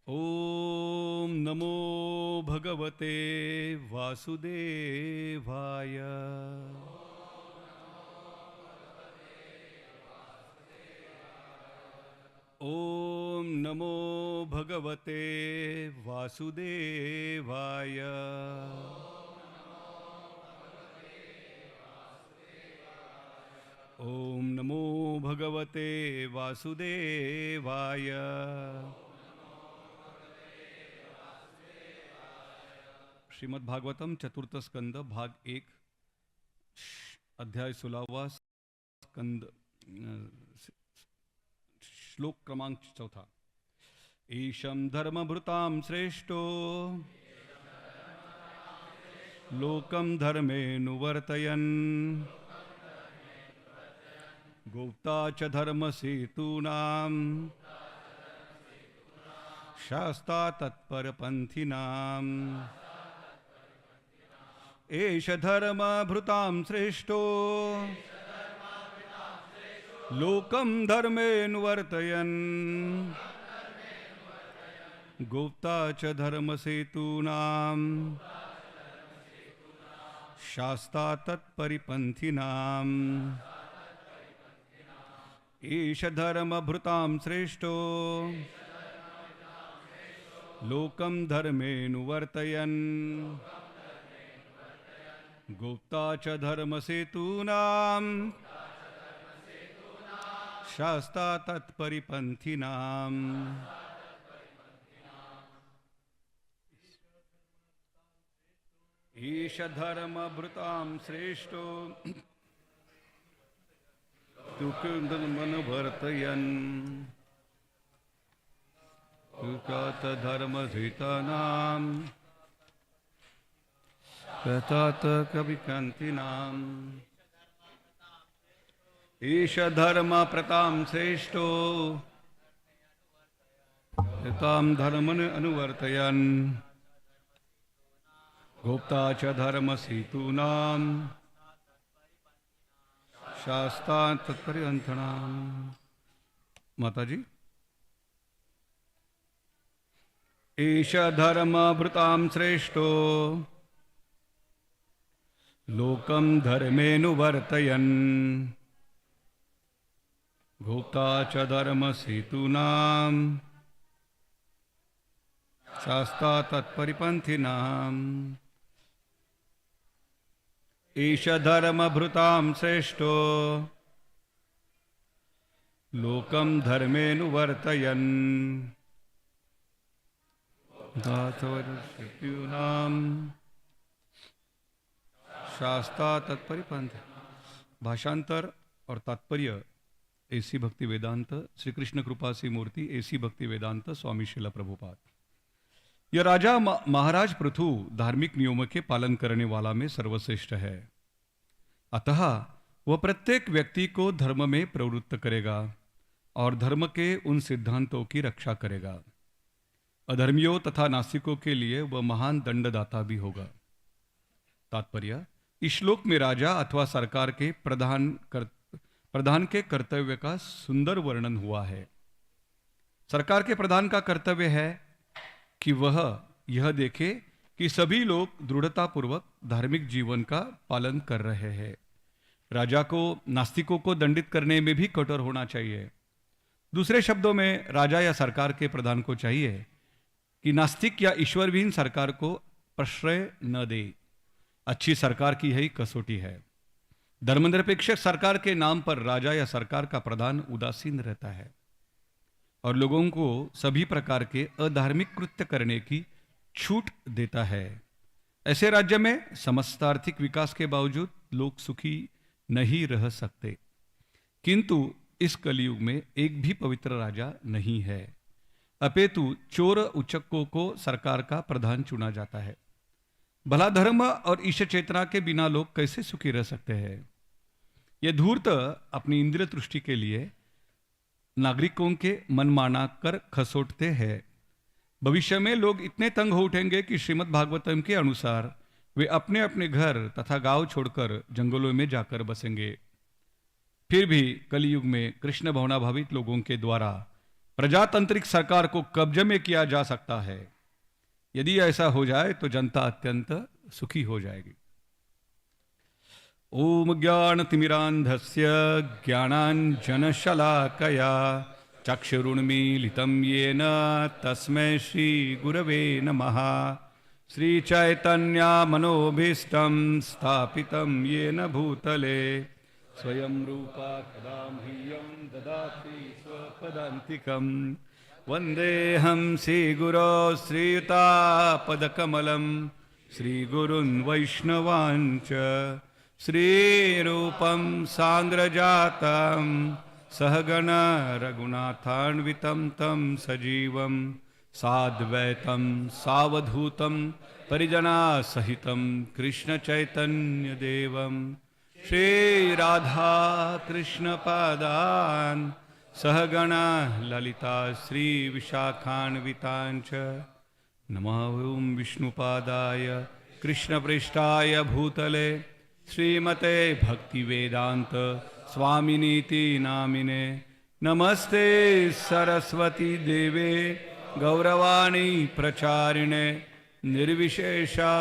ओम नमो भगवते वासुदेवाय। ओम नमो भगवते वासुदेवाय। ओम नमो भगवते वासुदेवाय। श्रीमद् भागवतम चतुर्थ स्कंद भाग 1 अध्याय 16 स्कंद श्लोक क्रमांक 4। ईशं धर्मभृतां श्रेष्ठो लोकं धर्मेऽनुवर्तयन् गोप्ता च धर्मसेतूनां शास्ता तत्परपन्थिनाम्। एष धर्मभृतां श्रेष्ठो लोकं धर्मेऽनुवर्तयन् गोप्ता च धर्मसेतूनां शास्ता तत्परिपन्थिनाम्। एष धर्मभृतां श्रेष्ठो लोकं धर्मेऽनुवर्तयन् गोप्ता च धर्मसेतूनां शास्ता तत्परिपन्थिनाम्। ईश धर्मभृतां श्रेष्ठो तुकमनुवर्तयन् तुकात धर्मधृतानां ततात कविकान्तिनाम्। ईश धर्मप्रतां श्रेष्ठो तां धर्मन् अनुवर्तयन् गोप्ता च धर्मसेतूनां शास्ता तत्परिपन्थिनाम्। माताजी। ईश धर्मभृतां श्रेष्ठो लोकं धर्मेऽनुवर्तयन् गोप्ता च धर्मसेतूनां शास्ता तत्परिपन्थिनाम्। ईश धर्मभृतां श्रेष्ठो लोकं धर्मेऽनुवर्तयन् दातवरसेतूनां शास्ता तत्परिपन्थ। भाषांतर और तात्पर्य एसी भक्ति वेदांत श्री कृष्ण कृपा सी मूर्ति एसी भक्ति वेदांत स्वामी श्रील प्रभुपाद। यह राजा महाराज पृथु धार्मिक नियमों के पालन करने वाला में सर्वश्रेष्ठ है, अतः वह प्रत्येक व्यक्ति को धर्म में प्रवृत्त करेगा और धर्म के उन सिद्धांतों की रक्षा करेगा। अधर्मियों तथा नास्तिकों के लिए वह महान दंडदाता भी होगा। तात्पर्य, इस श्लोक में राजा अथवा सरकार के प्रधान के कर्तव्य का सुंदर वर्णन हुआ है। सरकार के प्रधान का कर्तव्य है कि वह यह देखे कि सभी लोग दृढ़तापूर्वक धार्मिक जीवन का पालन कर रहे हैं। राजा को नास्तिकों को दंडित करने में भी कठोर होना चाहिए। दूसरे शब्दों में राजा या सरकार के प्रधान को चाहिए कि नास्तिक या ईश्वरविहीन सरकार को प्रश्रय न दे। अच्छी सरकार की यही कसौटी है। धर्मनिरपेक्ष सरकार के नाम पर राजा या सरकार का प्रधान उदासीन रहता है और लोगों को सभी प्रकार के अधार्मिक कृत्य करने की छूट देता है। ऐसे राज्य में समस्त आर्थिक विकास के बावजूद लोग सुखी नहीं रह सकते। किंतु इस कलयुग में एक भी पवित्र राजा नहीं है, अपितु चोर उचक्कों को सरकार का प्रधान चुना जाता है। भला धर्म और ईश्वर चेतना के बिना लोग कैसे सुखी रह सकते हैं? ये धूर्त अपनी इंद्रिय तुष्टि के लिए नागरिकों के मन माना कर खसोटते हैं। भविष्य में लोग इतने तंग हो उठेंगे कि श्रीमद् भागवतम के अनुसार वे अपने अपने घर तथा गांव छोड़कर जंगलों में जाकर बसेंगे। फिर भी कलयुग में कृष्ण भावनाभावित लोगों के द्वारा प्रजातांत्रिक सरकार को कब्जे में किया जा सकता है। यदि ऐसा हो जाए तो जनता अत्यंत सुखी हो जाएगी। ओम ज्ञानतिमिरान्धस्य ज्ञानाञ्जनशलाकया चक्षुरुन्मीलितं येन तस्मै श्रीगुरवे नमः। श्रीचैतन्यमनोभीष्टं स्थापितं येन भूतले स्वयं रूपा कदा मह्यं ददाति स्वपदान्तिकम्। वन्देऽहं श्रीगुरो श्रीयुतापदकमलं श्रीगुरुन् वैष्णवाञ्च श्रीरूपं सान्द्रजातं सहगण रघुनाथान्वितं तं सजीवं साद्वैतं सावधूतं परिजनासहितं कृष्णचैतन्यदेवं श्रीराधा कृष्णपादान् सहगण ललिता श्रीविशाखान्विताञ्च नमः ओं विष्णुपादाय कृष्णप्रेष्ठाय भूतले श्रीमते भक्तिवेदांत स्वामिनीति नामिने नमस्ते सरस्वती देवे गौरवाणी प्रचारिणे निर्विशेषा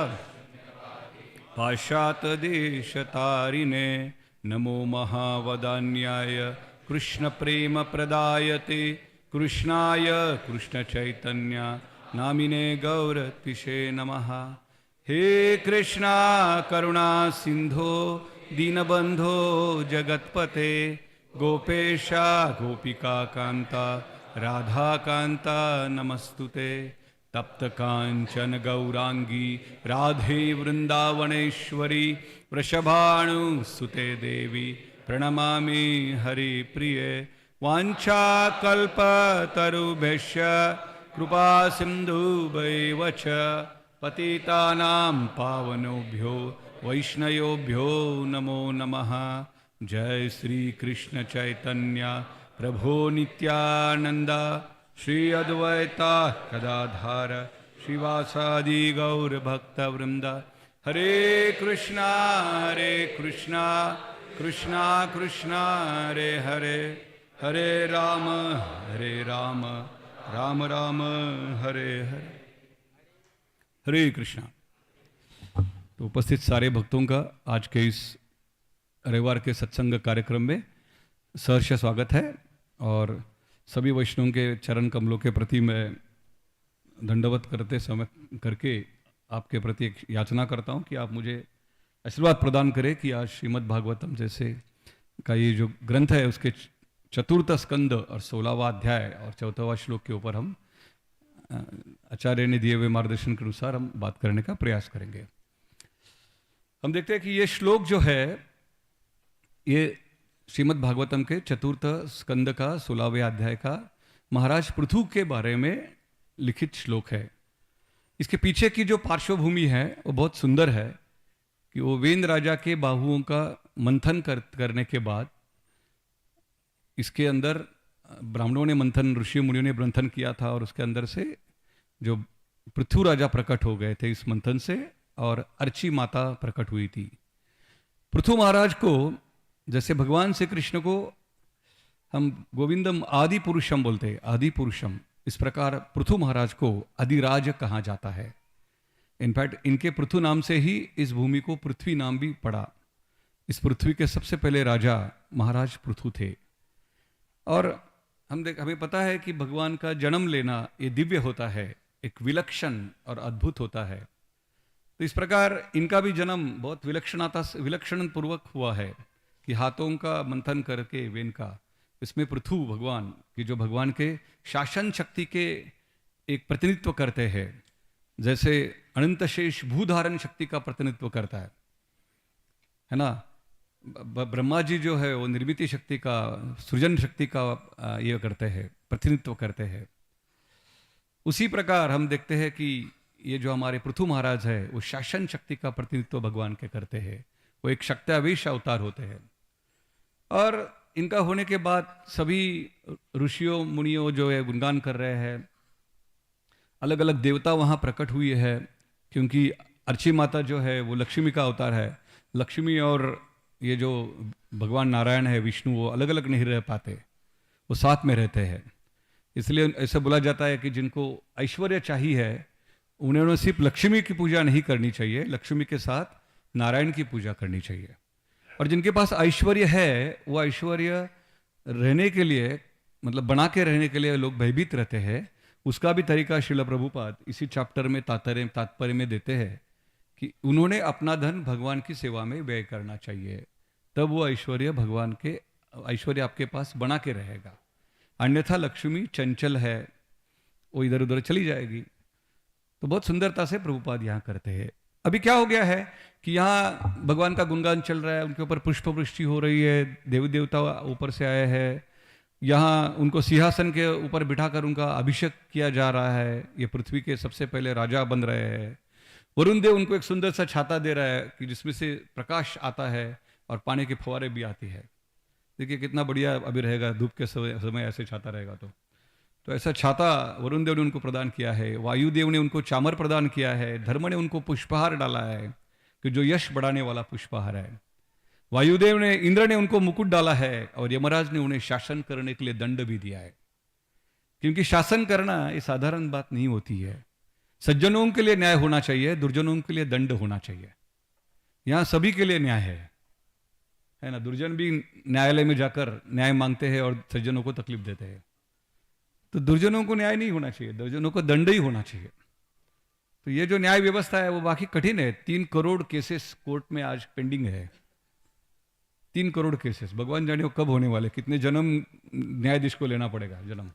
पाश्चात्यदेशतारिणे नमो महावदान्याय कृष्णप्रेम प्रदायते कृष्णाय कृष्णचैतन्य नामिने गौरतिशे नमः। हे कृष्णा करुणा सिंधो दीनबंधो जगत्पते गोपेशा गोपिका कांता राधा कांता नमस्तुते। तप्त कांचन गौरांगी राधे वृंदावनेश्वरी वृषभानुसुते देवी प्रणमामि हरिप्रिये। वाञ्छाकल्पतरुभ्यश्च कृपा सिन्धुभ्यैव च पतितानां पावनेभ्यो वैष्णवेभ्यो नमो नमः। जय श्री कृष्ण चैतन्य प्रभो नित्यानंद श्री अद्वैता गदाधर श्रीवासादि गौर भक्तवृंद। हरे कृष्णा कृष्णा कृष्णा हरे हरे हरे राम राम राम हरे हरे। हरे कृष्णा। तो उपस्थित सारे भक्तों का आज के इस रविवार के सत्संग कार्यक्रम में सहर्ष स्वागत है और सभी वैष्णवों के चरण कमलों के प्रति मैं दंडवत करते समय करके आपके प्रति एक याचना करता हूँ कि आप मुझे आशीर्वाद प्रदान करें कि आज श्रीमद् भागवतम जैसे का ये जो ग्रंथ है उसके चतुर्थ स्कंद और 16वां अध्याय और 4वां श्लोक के ऊपर हम आचार्य ने दिए हुए मार्गदर्शन के अनुसार हम बात करने का प्रयास करेंगे। हम देखते हैं कि ये श्लोक जो है ये श्रीमद् भागवतम के चतुर्थ स्कंद का 16वें अध्याय का महाराज पृथु के बारे में लिखित श्लोक है। इसके पीछे की जो पार्श्वभूमि है वो बहुत सुंदर है कि वो वेन राजा के बाहुओं का मंथन करने के बाद इसके अंदर ब्राह्मणों ने मंथन ऋषि मुनियों ने मंथन किया था और उसके अंदर से जो पृथु राजा प्रकट हो गए थे इस मंथन से और अर्ची माता प्रकट हुई थी। पृथु महाराज को जैसे भगवान श्री कृष्ण को हम गोविंदम आदि पुरुषम बोलते हैं, आदि पुरुषम, इस प्रकार पृथु महाराज को अधिराज कहा जाता है। इनफैक्ट इनके पृथु नाम से ही इस भूमि को पृथ्वी नाम भी पड़ा। इस पृथ्वी के सबसे पहले राजा महाराज पृथु थे। और हमें पता है कि भगवान का जन्म लेना ये दिव्य होता है, एक विलक्षण और अद्भुत होता है। तो इस प्रकार इनका भी जन्म बहुत विलक्षण पूर्वक हुआ है कि हाथों का मंथन करके वेन का इसमें पृथु भगवान की जो भगवान के शासन शक्ति के एक प्रतिनिधित्व करते हैं, जैसे अनंत शेष भूधारण शक्ति का प्रतिनिधित्व करता है ना। ब्रह्मा जी जो है वो निर्मित शक्ति का, सृजन शक्ति का ये करते हैं, प्रतिनिधित्व करते हैं। उसी प्रकार हम देखते हैं कि ये जो हमारे पृथु महाराज है वो शासन शक्ति का प्रतिनिधित्व भगवान के करते हैं। वो एक शक्त्यावेश अवतार होते हैं। और इनका होने के बाद सभी ऋषियों मुनियों जो है गुणगान कर रहे हैं। अलग अलग देवता वहाँ प्रकट हुई है क्योंकि अर्ची माता जो है वो लक्ष्मी का अवतार है। लक्ष्मी और ये जो भगवान नारायण है विष्णु वो अलग अलग नहीं रह पाते, वो साथ में रहते हैं। इसलिए ऐसा बोला जाता है कि जिनको ऐश्वर्य चाहिए है उन्होंने सिर्फ लक्ष्मी की पूजा नहीं करनी चाहिए, लक्ष्मी के साथ नारायण की पूजा करनी चाहिए। और जिनके पास ऐश्वर्य है वो ऐश्वर्य रहने के लिए, मतलब बना के रहने के लिए लोग भयभीत रहते हैं, उसका भी तरीका श्रील प्रभुपाद इसी चैप्टर में तात्पर्य में देते हैं कि उन्होंने अपना धन भगवान की सेवा में व्यय करना चाहिए, तब वो ऐश्वर्य भगवान के ऐश्वर्य आपके पास बना के रहेगा। अन्यथा लक्ष्मी चंचल है, वो इधर उधर चली जाएगी। तो बहुत सुंदरता से प्रभुपाद यहाँ करते हैं। अभी क्या हो गया है कि यहाँ भगवान का गुणगान चल रहा है, उनके ऊपर पुष्प वृष्टि हो रही है, देवी देवता ऊपर से आए हैं, यहाँ उनको सिंहासन के ऊपर बिठाकर उनका अभिषेक किया जा रहा है, ये पृथ्वी के सबसे पहले राजा बन रहे हैं। वरुण देव उनको एक सुंदर सा छाता दे रहा है कि जिसमें से प्रकाश आता है और पानी की फुहारे भी आती है। देखिए कितना बढ़िया अभी रहेगा, धूप के समय ऐसे छाता रहेगा। तो ऐसा छाता वरुण देव ने उनको प्रदान किया है। वायुदेव ने उनको चामर प्रदान किया है। धर्म ने उनको पुष्पहार डाला है कि जो यश बढ़ाने वाला पुष्पहार है। वायुदेव ने, इंद्र ने उनको मुकुट डाला है और यमराज ने उन्हें शासन करने के लिए दंड भी दिया है, क्योंकि शासन करना ये साधारण बात नहीं होती है। सज्जनों के लिए न्याय होना चाहिए, दुर्जनों के लिए दंड होना चाहिए। यहां सभी के लिए न्याय है ना। दुर्जन भी न्यायालय में जाकर न्याय मांगते हैं और सज्जनों को तकलीफ देते हैं। तो दुर्जनों को न्याय नहीं होना चाहिए, दुर्जनों को दंड ही होना चाहिए। तो ये जो न्याय व्यवस्था है वो बाकी कठिन है। 3 करोड़ केसेस कोर्ट में आज पेंडिंग है। 3 करोड़ केसेस, भगवान जाने वो कब होने वाले, कितने जन्म न्यायाधीश को लेना पड़ेगा, जन्म,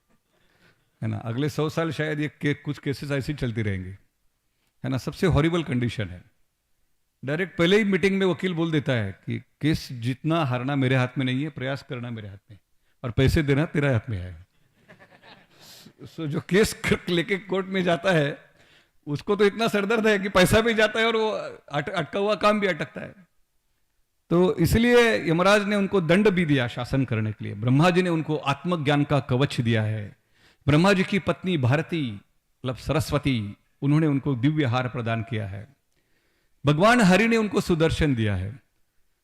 है ना। अगले 100 साल शायद ये कुछ केसेस ऐसी चलती रहेंगी, है ना। सबसे हॉरिबल कंडीशन है। डायरेक्ट पहले ही मीटिंग में वकील बोल देता है कि केस जीतना हारना मेरे हाथ में नहीं है, प्रयास करना मेरे हाथ में, और पैसे देना तेरा हाथ में है। सो जो केस लेके कोर्ट में जाता है उसको तो इतना सरदर्द है कि पैसा भी जाता है और वो अटका हुआ काम भी अटकता है। तो इसलिए यमराज ने उनको दंड भी दिया शासन करने के लिए। ब्रह्मा जी ने उनको आत्मज्ञान का कवच दिया है। ब्रह्मा जी की पत्नी भारती मतलब सरस्वती, उन्होंने उनको दिव्य हार प्रदान किया है। भगवान हरि ने उनको सुदर्शन दिया है।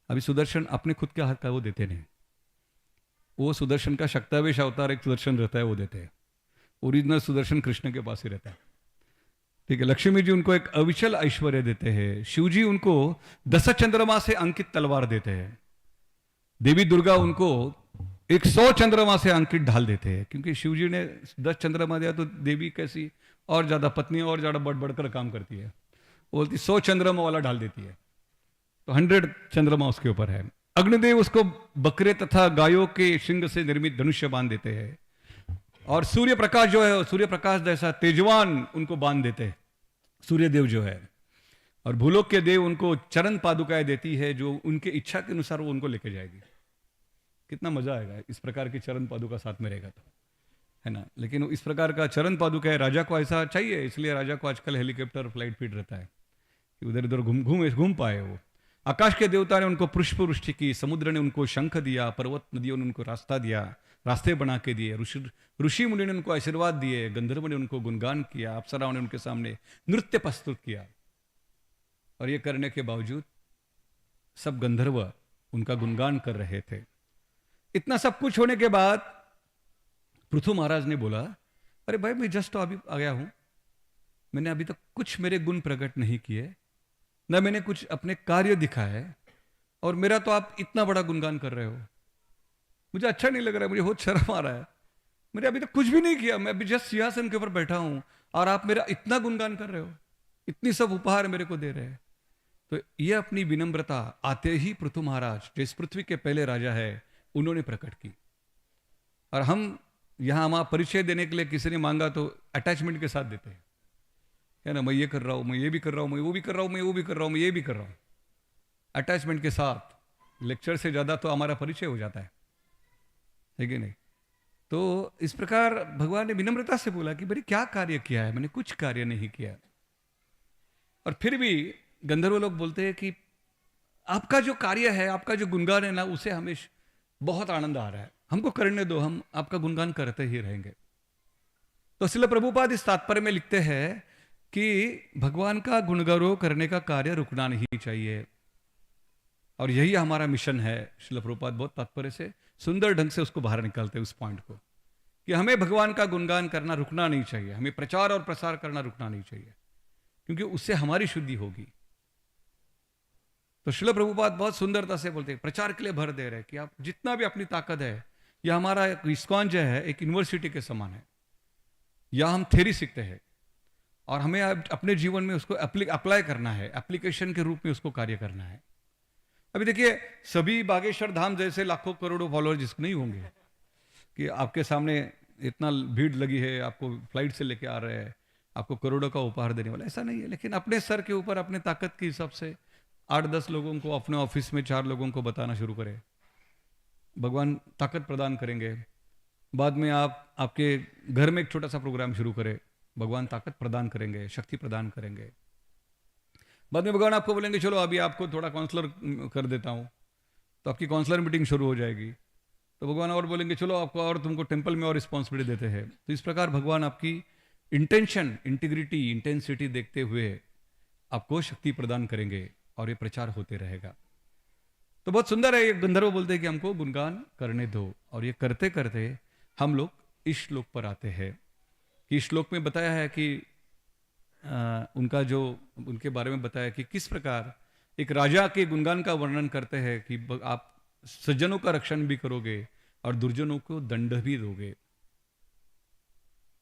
अभी सुदर्शन अपने खुद के हाथ का वो देते नहीं, वो सुदर्शन का शक्तावेश अवतार एक सुदर्शन रहता है वो देते हैं। ओरिजिनल सुदर्शन कृष्ण के पास ही रहता है, ठीक है। लक्ष्मी जी उनको एक अविचल ऐश्वर्य देते हैं। शिव जी उनको 10 चंद्रमा से अंकित तलवार देते हैं। देवी दुर्गा उनको 100 चंद्रमा से अंकित ढाल देते हैं, क्योंकि शिव जी ने 10 चंद्रमा दिया तो देवी कैसी और ज्यादा पत्नी और ज्यादा बढ़कर काम करती है, बोलती 100 चंद्रमा वाला ढाल देती है, तो 100 चंद्रमा उसके ऊपर है। अग्निदेव उसको बकरे तथा गायों के शिंग से निर्मित धनुष्य बांध देते हैं। और सूर्य प्रकाश जो है, सूर्य प्रकाश जैसा तेजवान उनको बांध देते हैं सूर्य देव जो है। और भूलोक के देव उनको चरण पादुकाएं देती है, जो उनके इच्छा के अनुसार वो उनको लेके जाएगी। कितना मजा आएगा इस प्रकार की चरण पादुका साथ में रहेगा तो, है ना। लेकिन इस प्रकार का चरण पादुका राजा को ऐसा चाहिए, इसलिए राजा को आजकल हेलीकॉप्टर फ्लाइट फीड रहता है कि उधर इधर घूम पाए वो। आकाश के देवता ने उनको पुष्प वृष्टि की, समुद्र ने उनको शंख दिया, पर्वत नदियों ने उनको रास्ता दिया, रास्ते बना के दिए, ऋषि मुनि ने उनको आशीर्वाद दिए, गंधर्व ने उनको गुणगान किया, अप्सराओं ने उनके सामने नृत्य प्रस्तुत किया। और ये करने के बावजूद सब गंधर्व उनका गुणगान कर रहे थे। इतना सब कुछ होने के बाद पृथु महाराज ने बोला, अरे भाई मैं जस्ट तो अभी आ गया हूं, मैंने अभी तक कुछ मेरे गुण प्रकट नहीं किए, न मैंने कुछ अपने कार्य दिखाए, और मेरा तो आप इतना बड़ा गुणगान कर रहे हो, मुझे अच्छा नहीं लग रहा है, मुझे बहुत शर्म आ रहा है। मैंने अभी तक कुछ भी नहीं किया, मैं अभी जस्ट सिंहासन के ऊपर बैठा हूं और आप मेरा इतना गुणगान कर रहे हो, इतनी सब उपहार मेरे को दे रहे हैं। तो ये अपनी विनम्रता आते ही पृथु महाराज जो इस पृथ्वी के पहले राजा है उन्होंने प्रकट की। और हम यहां हमारा परिचय देने के लिए किसी ने मांगा तो अटैचमेंट के साथ देते हैं, है ना। मैं ये कर रहा हूं, मैं ये भी कर रहा हूं, मैं वो भी कर रहा हूं, मैं वो भी कर रहा हूं, मैं ये भी कर रहा हूं, अटैचमेंट के साथ। लेक्चर से ज्यादा तो हमारा परिचय हो जाता है कि नहीं। तो इस प्रकार भगवान ने विनम्रता से बोला कि भाई क्या कार्य किया है, मैंने कुछ कार्य नहीं किया। और फिर भी गंधर्व लोग बोलते हैं कि आपका जो कार्य है, आपका जो गुणगान है ना, उसे हमें बहुत आनंद आ रहा है, हमको करने दो, हम आपका गुणगान करते ही रहेंगे। तो श्रील प्रभुपाद इस तात्पर्य में लिखते हैं कि भगवान का गुणगौरव करने का कार्य रुकना नहीं चाहिए, और यही हमारा मिशन है। श्रील प्रभुपाद बहुत तात्पर्य से सुंदर ढंग से उसको बाहर निकालते हैं उस पॉइंट को, कि हमें भगवान का गुणगान करना रुकना नहीं चाहिए, हमें प्रचार और प्रसार करना रुकना नहीं चाहिए, क्योंकि उससे हमारी शुद्धि होगी। तो श्रील प्रभुपाद बहुत सुंदरता से बोलते हैं, प्रचार के लिए भर दे रहे हैं कि आप जितना भी अपनी ताकत है, यह हमारा इस्कॉन जो है एक यूनिवर्सिटी के समान है। या हम थ्योरी सीखते हैं और हमें अपने जीवन में उसको अप्लाई करना है, एप्लीकेशन के रूप में उसको कार्य करना है। अभी देखिए, सभी बागेश्वर धाम जैसे लाखों करोड़ों फॉलोअर जिसको नहीं होंगे कि आपके सामने इतना भीड़ लगी है, आपको फ्लाइट से लेके आ रहे हैं, आपको करोड़ों का उपहार देने वाला, ऐसा नहीं है। लेकिन अपने सर के ऊपर अपने ताकत के हिसाब से 8-10 लोगों को, अपने ऑफिस में 4 लोगों को बताना शुरू करें, भगवान ताकत प्रदान करेंगे। बाद में आप आपके घर में एक छोटा सा प्रोग्राम शुरू करें, भगवान ताकत प्रदान करेंगे, शक्ति प्रदान करेंगे। बाद में भगवान आपको बोलेंगे चलो अभी आपको थोड़ा काउंसलर कर देता हूँ, तो आपकी काउंसलर मीटिंग शुरू हो जाएगी। तो भगवान और बोलेंगे चलो आपको और तुमको टेम्पल में और रिस्पॉन्सिबिलिटी देते हैं। तो इस प्रकार भगवान आपकी इंटेंशन, इंटीग्रिटी, इंटेंसिटी देखते हुए आपको शक्ति प्रदान करेंगे और ये प्रचार होते रहेगा। तो बहुत सुंदर है, ये गंधर्व बोलते हैं कि हमको गुणगान करने दो, और ये करते करते हम लोग इस श्लोक पर आते हैं कि श्लोक में बताया है कि उनका जो उनके बारे में बताया कि किस प्रकार एक राजा के गुणगान का वर्णन करते हैं कि आप सज्जनों का रक्षण भी करोगे और दुर्जनों को दंड भी दोगे,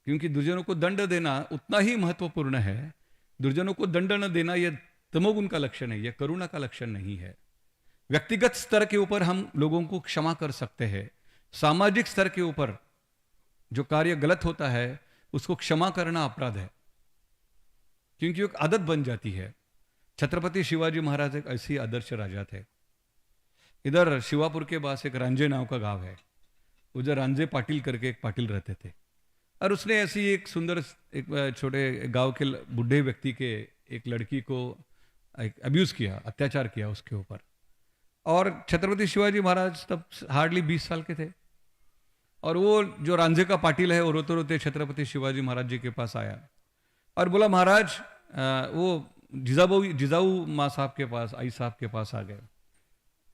क्योंकि दुर्जनों को दंड देना उतना ही महत्वपूर्ण है। दुर्जनों को दंड न देना यह तमोगुण का लक्षण है, यह करुणा का लक्षण नहीं है। व्यक्तिगत स्तर के ऊपर हम लोगों को क्षमा कर सकते हैं, सामाजिक स्तर के ऊपर जो कार्य गलत होता है उसको क्षमा करना अपराध है, क्योंकि एक आदत बन जाती है। छत्रपति शिवाजी महाराज एक ऐसी आदर्श राजा थे। इधर शिवापुर के पास एक रांझे नाव का गांव है, उधर रांझे पाटिल करके एक पाटिल रहते थे, और उसने ऐसी एक सुंदर एक छोटे गांव के बुढ़े व्यक्ति के एक लड़की को अब्यूज किया, अत्याचार किया उसके ऊपर। और छत्रपति शिवाजी महाराज तब हार्डली 20 साल के थे, और वो जो रांझे का पाटिल है वो रोते रोते छत्रपति शिवाजी महाराज जी के पास आया और बोला महाराज, वो जिजाऊ माँ साहब के पास, आई साहब के पास आ गए।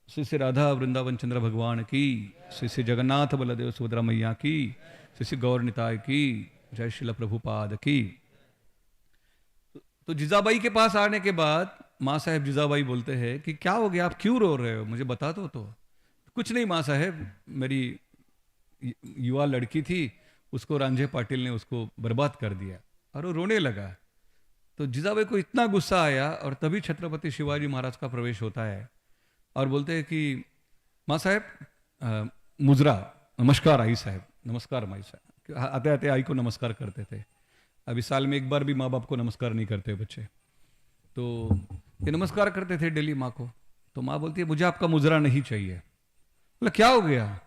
श्री श्री राधा वृंदावन चंद्र भगवान की, श्री श्री जगन्नाथ बलदेव सुभद्रा मैया की, श्री श्री गौर निताय की, जय श्रील प्रभुपाद की। तो जिजाबाई के पास आने के बाद माँ साहेब जिजाबाई बोलते हैं कि क्या हो गया, आप क्यों रो रहे हो, मुझे बता दो। तो कुछ नहीं माँ साहेब, मेरी युवा लड़की थी, उसको रांझे पाटिल ने उसको बर्बाद कर दिया। और वो रोने लगा। तो जिजाबाई को इतना गुस्सा आया, और तभी छत्रपति शिवाजी महाराज का प्रवेश होता है और बोलते हैं कि माँ साहेब मुजरा, नमस्कार आई साहब, नमस्कार माई साहब। आते आते आई को नमस्कार करते थे। अभी साल में एक बार भी माँ बाप को नमस्कार नहीं करते बच्चे, तो ये नमस्कार करते थे डेली माँ को। तो माँ बोलती है मुझे आपका मुजरा नहीं चाहिए। बोला क्या हो गया,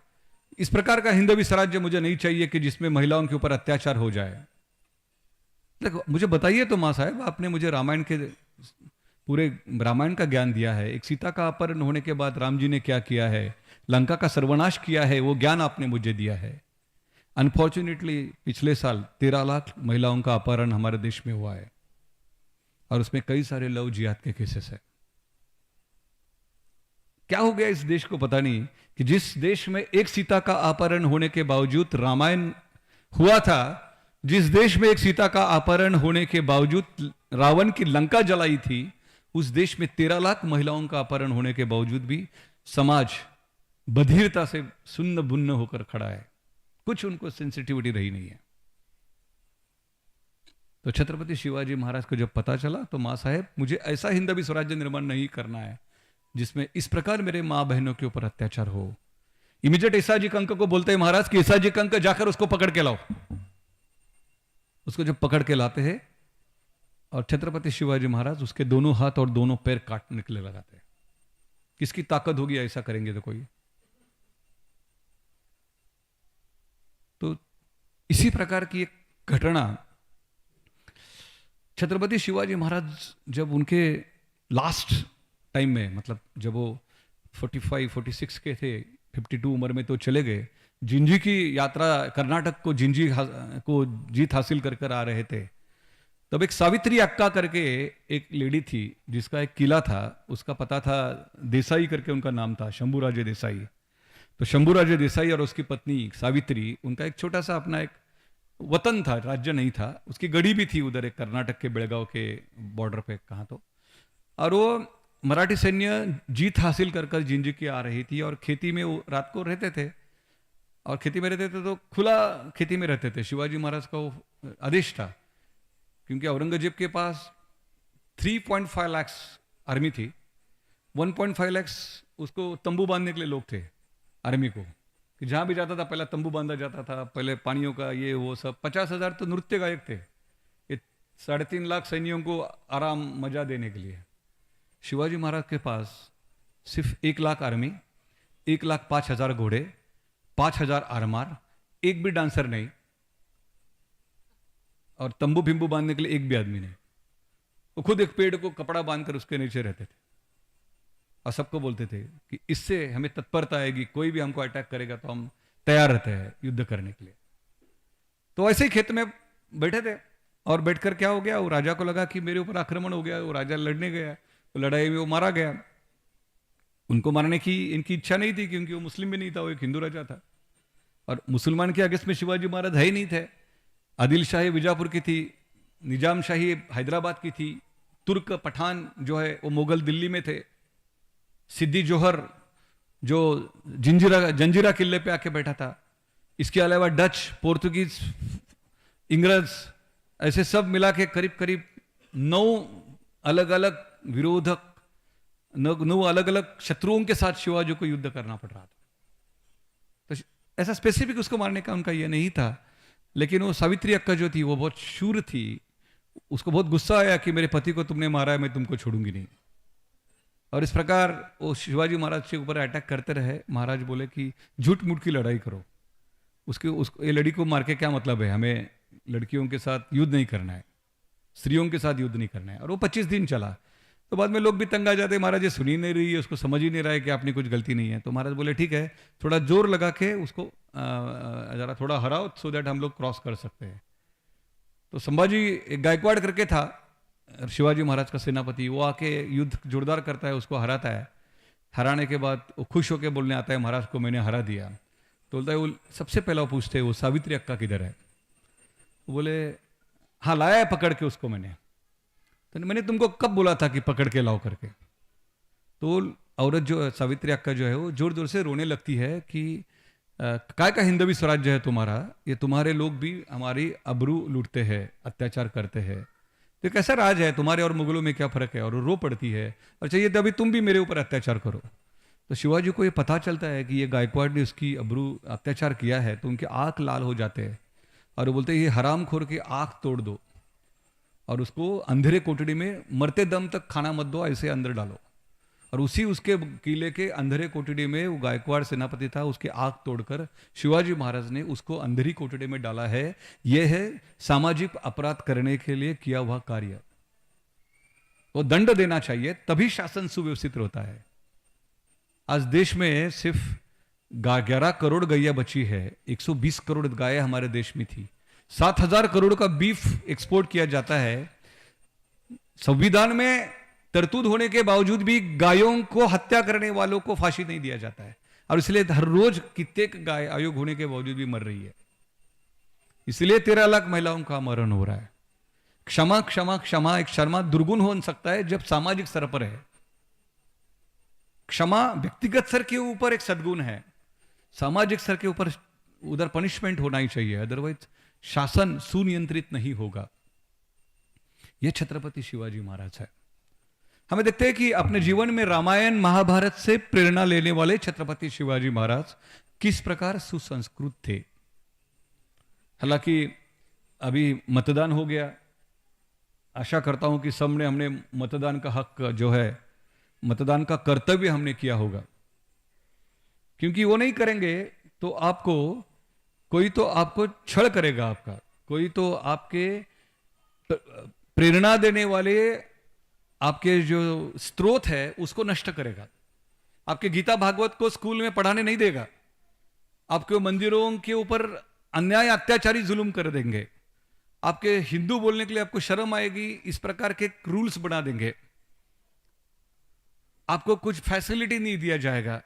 इस प्रकार का हिंदवी स्वराज्य मुझे नहीं चाहिए कि जिसमें महिलाओं के ऊपर अत्याचार हो जाए। देखो मुझे बताइए तो माँ साहब, आपने मुझे रामायण के पूरे रामायण का ज्ञान दिया है, एक सीता का अपहरण होने के बाद राम जी ने क्या किया है, लंका का सर्वनाश किया है, वो ज्ञान आपने मुझे दिया है। अनफॉर्चुनेटली पिछले साल 13 लाख महिलाओं का अपहरण हमारे देश में हुआ है, और उसमें कई सारे लव जिहाद के केसेस है। क्या हो गया इस देश को पता नहीं, कि जिस देश में एक सीता का अपहरण होने के बावजूद रामायण हुआ था, जिस देश में एक सीता का अपहरण होने के बावजूद रावण की लंका जलाई थी, उस देश में 13 लाख महिलाओं का अपहरण होने के बावजूद भी समाज बधिरता से सुन्न बुन्न होकर खड़ा है, कुछ उनको सेंसिटिविटी रही नहीं है। तो छत्रपति शिवाजी महाराज को जब पता चला, तो माँ साहेब मुझे ऐसा हिंदवी स्वराज्य निर्माण नहीं करना है जिसमें इस प्रकार मेरे माँ बहनों के ऊपर अत्याचार हो। इमीडिएट ईसाजी कंक को बोलते हैं महाराज कि ईसाजी कंक जाकर उसको पकड़ के लाओ। उसको जब पकड़ के लाते हैं, और छत्रपति शिवाजी महाराज उसके दोनों हाथ और दोनों पैर काटने के लिए लगाते हैं। किसकी ताकत होगी ऐसा करेंगे तो कोई। तो इसी प्रकार की एक घटना छत्रपति शिवाजी महाराज जब उनके लास्ट टाइम में, मतलब जब वो 45-46 के थे, 52 उम्र में तो चले गए, जिंजी की यात्रा, कर्नाटक को जिंजी को जीत हासिल कर कर आ रहे थे, तब एक सावित्री अक्का करके एक लेडी थी जिसका एक किला था, उसका पता था देसाई करके उनका नाम था, शंभूराजे देसाई। तो शंभूराजे देसाई और उसकी पत्नी सावित्री, उनका एक छोटा सा अपना एक वतन था, राज्य नहीं था, उसकी गढ़ी भी थी उधर एक कर्नाटक के बेलगांव के बॉर्डर पे कहाँ तो। और वो मराठी सैन्य जीत हासिल कर कर जिंदगी आ रही थी और खेती में वो रात को रहते थे और खेती में रहते थे तो खुला खेती में रहते थे। शिवाजी महाराज का वो आदेश था, क्योंकि औरंगजेब के पास 3.5 लाख आर्मी थी, 1.5 लाख उसको तंबू बांधने के लिए लोग थे आर्मी को, कि जहां भी जाता था पहले तंबू बांधा जाता था, पहले पानियों का ये वो सब। 50,000 तो नृत्य गायक थे, ये 3.5 लाख सैनियों को आराम मजा देने के लिए। शिवाजी महाराज के पास सिर्फ 1 लाख आर्मी, 1,05,000 घोड़े, 5,000 आरमार, एक भी डांसर नहीं, और तंबू बिंबू बांधने के लिए एक भी आदमी नहीं। वो खुद एक पेड़ को कपड़ा बांधकर उसके नीचे रहते थे और सबको बोलते थे कि इससे हमें तत्परता आएगी, कोई भी हमको अटैक करेगा तो हम तैयार रहते हैं युद्ध करने के लिए। तो ऐसे ही खेत में बैठे थे और बैठकर क्या हो गया, वो राजा को लगा कि मेरे ऊपर आक्रमण हो गया। वो राजा लड़ने गया, तो लड़ाई में वो मारा गया। उनको मारने की इनकी इच्छा नहीं थी, क्योंकि वो मुस्लिम भी नहीं था, वो एक हिंदू राजा था और मुसलमान के अगेंस्ट में शिवाजी महाराज है ही नहीं थे। आदिल शाही बीजापुर की थी, निजाम शाही हैदराबाद की थी, तुर्क पठान जो है वो मुगल दिल्ली में थे, सिद्दी जोहर जो जंजीरा किले पे आके बैठा था, इसके अलावा डच, पोर्तुगीज, इंग्रज, ऐसे सब मिला के करीब करीब 9 अलग अलग विरोधक, 9 अलग अलग शत्रुओं के साथ शिवाजी को युद्ध करना पड़ रहा था। तो ऐसा स्पेसिफिक उसको मारने का उनका यह नहीं था, लेकिन वो सावित्री अक्का जो थी वो बहुत शूर थी। उसको बहुत गुस्सा आया कि मेरे पति को तुमने मारा है, मैं तुमको छोड़ूंगी नहीं। और इस प्रकार वो शिवाजी महाराज के ऊपर अटैक करते रहे। महाराज बोले कि झूठ मूठ की लड़ाई करो, ये लड़ी को मार के क्या मतलब है, हमें लड़कियों के साथ युद्ध नहीं करना है, स्त्रियों के साथ युद्ध नहीं करना है। और वो 25 दिन चला। तो बाद में लोग भी तंग आ जाते, महाराज ये सुन ही नहीं रही है, उसको समझ ही नहीं रहा है कि आपने कुछ गलती नहीं है। तो महाराज बोले ठीक है, थोड़ा जोर लगा के उसको जरा थोड़ा हराओ, सो दैट हम लोग क्रॉस कर सकते हैं। तो संभाजी एक गायकवाड़ करके था शिवाजी महाराज का सेनापति, वो आके युद्ध जोरदार करता है, उसको हराता है। हराने के बाद वो खुश होकर बोलने आता है महाराज को मैंने हरा दिया। तो बोलता है, वो सबसे पहला वो पूछते हैं वो सावित्री अक्का किधर है। वो बोले हाँ लाया है पकड़ के उसको मैंने। तो मैंने तुमको कब बोला था कि पकड़ के लाओ करके। तो औरत जो सावित्री अक्का जो है वो जोर जोर से रोने लगती है कि काय का हिंदवी स्वराज्य है तुम्हारा, ये तुम्हारे लोग भी हमारी अबरू लूटते हैं, अत्याचार करते हैं, तो कैसा राज है, तुम्हारे और मुगलों में क्या फर्क है। और रो पड़ती है, और चाहिए तो अभी तुम भी मेरे ऊपर अत्याचार करो। तो शिवाजी को ये पता चलता है कि ये गायकवाड़ ने उसकी अबरू अत्याचार किया है, तो उनके आंख लाल हो जाते हैं और वो बोलते हैं ये हरामखोर की आंख तोड़ दो और उसको अंधेरे कोठड़ी में मरते दम तक खाना मत दो, ऐसे अंदर डालो। और उसके किले के अंधेरे कोठड़ी में वो गायकवाड़ सेनापति था, उसके आंख तोड़कर शिवाजी महाराज ने उसको अंधेरी कोठड़ी में डाला है। यह है सामाजिक अपराध करने के लिए किया हुआ कार्य। वो दंड देना चाहिए, तभी शासन सुव्यवस्थित होता है। आज देश में सिर्फ 11 करोड़ गैया बची है, 120 करोड़ गाय हमारे देश में थी, 7,000 करोड़ का बीफ एक्सपोर्ट किया जाता है। संविधान में तरतूद होने के बावजूद भी गायों को हत्या करने वालों को फांसी नहीं दिया जाता है, और इसलिए हर रोज कितने गाय आयोग होने के बावजूद भी मर रही है। इसलिए 13 लाख महिलाओं का मरण हो रहा है। क्षमा क्षमा क्षमा, एक शर्मा दुर्गुण हो सकता है जब सामाजिक स्तर पर है। क्षमा व्यक्तिगत स्तर के ऊपर एक सद्गुण है, सामाजिक स्तर के ऊपर उधर पनिशमेंट होना ही चाहिए, अदरवाइज शासन सुनियंत्रित नहीं होगा। यह छत्रपति शिवाजी महाराज है। हमें देखते हैं कि अपने जीवन में रामायण महाभारत से प्रेरणा लेने वाले छत्रपति शिवाजी महाराज किस प्रकार सुसंस्कृत थे। हालांकि अभी मतदान हो गया, आशा करता हूं कि सबने हमने मतदान का हक जो है, मतदान का कर्तव्य हमने किया होगा, क्योंकि वो नहीं करेंगे तो आपको कोई तो आपको छल करेगा, आपका कोई तो आपके प्रेरणा देने वाले आपके जो स्रोत है उसको नष्ट करेगा। आपके गीता भागवत को स्कूल में पढ़ाने नहीं देगा, आपके मंदिरों के ऊपर अन्याय अत्याचारी जुल्म कर देंगे, आपके हिंदू बोलने के लिए आपको शर्म आएगी इस प्रकार के रूल्स बना देंगे, आपको कुछ फैसिलिटी नहीं दिया जाएगा,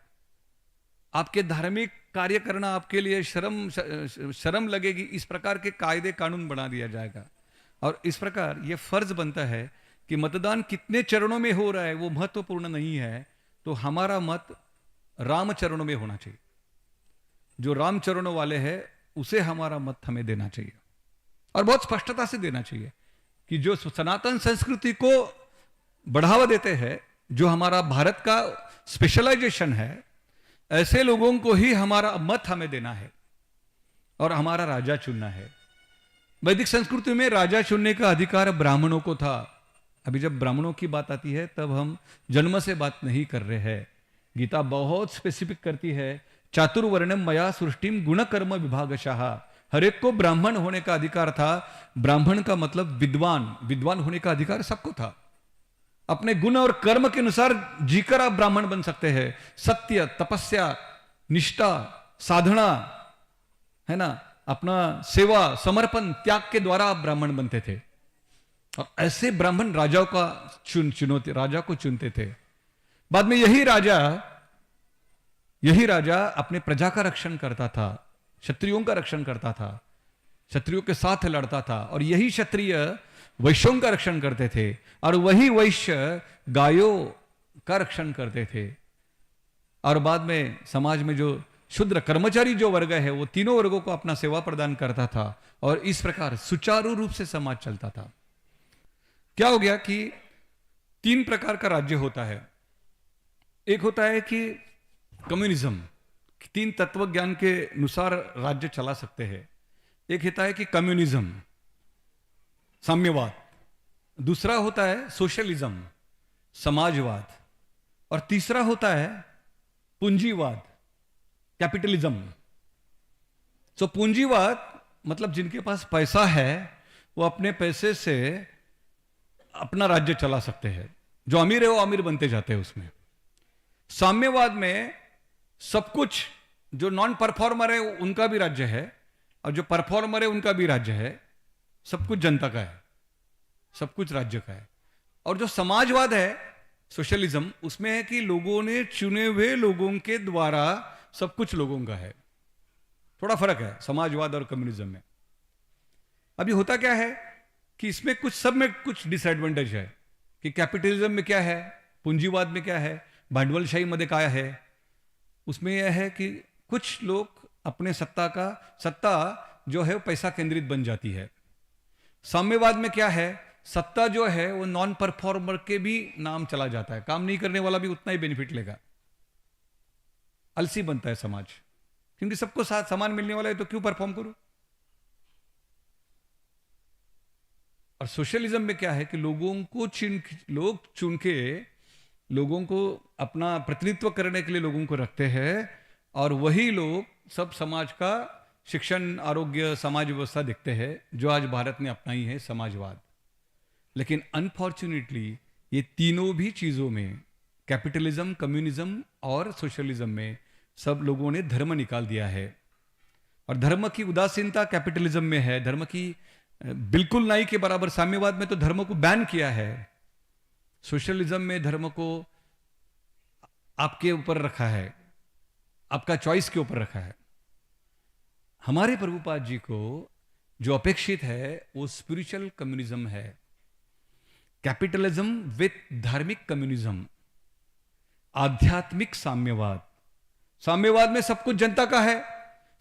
आपके धार्मिक कार्य करना आपके लिए शर्म लगेगी, इस प्रकार के कायदे कानून बना दिया जाएगा। और इस प्रकार ये फर्ज बनता है कि मतदान कितने चरणों में हो रहा है वो महत्वपूर्ण नहीं है, तो हमारा मत राम चरणों में होना चाहिए। जो राम चरणों वाले हैं उसे हमारा मत हमें देना चाहिए, और बहुत स्पष्टता से देना चाहिए कि जो सनातन संस्कृति को बढ़ावा देते हैं, जो हमारा भारत का स्पेशलाइजेशन है, ऐसे लोगों को ही हमारा मत हमें देना है और हमारा राजा चुनना है। वैदिक संस्कृति में राजा चुनने का अधिकार ब्राह्मणों को था। अभी जब ब्राह्मणों की बात आती है तब हम जन्म से बात नहीं कर रहे हैं। गीता बहुत स्पेसिफिक करती है, चातुर्वर्णम मया सृष्टिम गुण कर्म विभागशः। हर एक को ब्राह्मण होने का अधिकार था। ब्राह्मण का मतलब विद्वान होने का अधिकार सबको था। अपने गुण और कर्म के अनुसार जीकर आप ब्राह्मण बन सकते हैं। सत्य, तपस्या, निष्ठा, साधना, है ना, अपना सेवा, समर्पण, त्याग के द्वारा आप ब्राह्मण बनते थे। और ऐसे ब्राह्मण राजा को चुनते थे। बाद में यही राजा अपने प्रजा का रक्षण करता था, क्षत्रियों का रक्षण करता था, क्षत्रियों के साथ लड़ता था। और यही क्षत्रिय वैश्यों का रक्षण करते थे, और वही वैश्य गायों का रक्षण करते थे। और बाद में समाज में जो शूद्र कर्मचारी जो वर्ग है वो तीनों वर्गों को अपना सेवा प्रदान करता था, और इस प्रकार सुचारू रूप से समाज चलता था। क्या हो गया कि 3 प्रकार का राज्य होता है। एक होता है कि कम्युनिज्म, 3 तत्व ज्ञान के अनुसार राज्य चला सकते हैं। एक होता है कि कम्युनिज्म, साम्यवाद। दूसरा होता है सोशलिज्म, समाजवाद। और तीसरा होता है पूंजीवाद, कैपिटलिज्म। सो पूंजीवाद मतलब जिनके पास पैसा है वो अपने पैसे से अपना राज्य चला सकते हैं। जो अमीर है वो अमीर बनते जाते हैं उसमें। साम्यवाद में सब कुछ, जो नॉन परफॉर्मर है उनका भी राज्य है, और जो परफॉर्मर है उनका भी राज्य है। सब कुछ जनता का है, सब कुछ राज्य का है। और जो समाजवाद है, सोशलिज्म, उसमें है कि लोगों ने चुने हुए लोगों के द्वारा सब कुछ लोगों का है। थोड़ा फर्क है समाजवाद और कम्युनिज्म में। अभी होता क्या है कि इसमें कुछ, सब में कुछ डिसएडवांटेज है। कि कैपिटलिज्म में क्या है, पूंजीवाद में क्या है, भांडवलशाही मध्ये क्या है। उसमें यह है कि कुछ लोग अपने सत्ता जो है वो पैसा केंद्रित बन जाती है। साम्यवाद में क्या है, सत्ता जो है वो नॉन परफॉर्मर के भी नाम चला जाता है। काम नहीं करने वाला भी उतना ही बेनिफिट लेगा। आलसी बनता है समाज, क्योंकि सबको साथ समान मिलने वाला है तो क्यों परफॉर्म करूं। और सोशलिज्म में क्या है कि लोग चुन के लोगों को अपना प्रतिनिधित्व करने के लिए लोगों को रखते हैं, और वही लोग सब समाज का शिक्षण, आरोग्य, समाज व्यवस्था देखते हैं, जो आज भारत ने अपनाई है, समाजवाद। लेकिन अनफॉर्चुनेटली ये तीनों भी चीजों में, कैपिटलिज्म, कम्युनिज्म और सोशलिज्म में, सब लोगों ने धर्म निकाल दिया है। और धर्म की उदासीनता कैपिटलिज्म में है, धर्म की बिल्कुल नहीं के बराबर। साम्यवाद में तो धर्म को बैन किया है, सोशलिज्म में धर्म को आपके ऊपर रखा है, आपका चॉइस के ऊपर रखा है। हमारे प्रभुपाद जी को जो अपेक्षित है वो स्पिरिचुअल कम्युनिज्म है। कैपिटलिज्म विथ धार्मिक कम्युनिज्म, आध्यात्मिक साम्यवाद। साम्यवाद में सब कुछ जनता का है,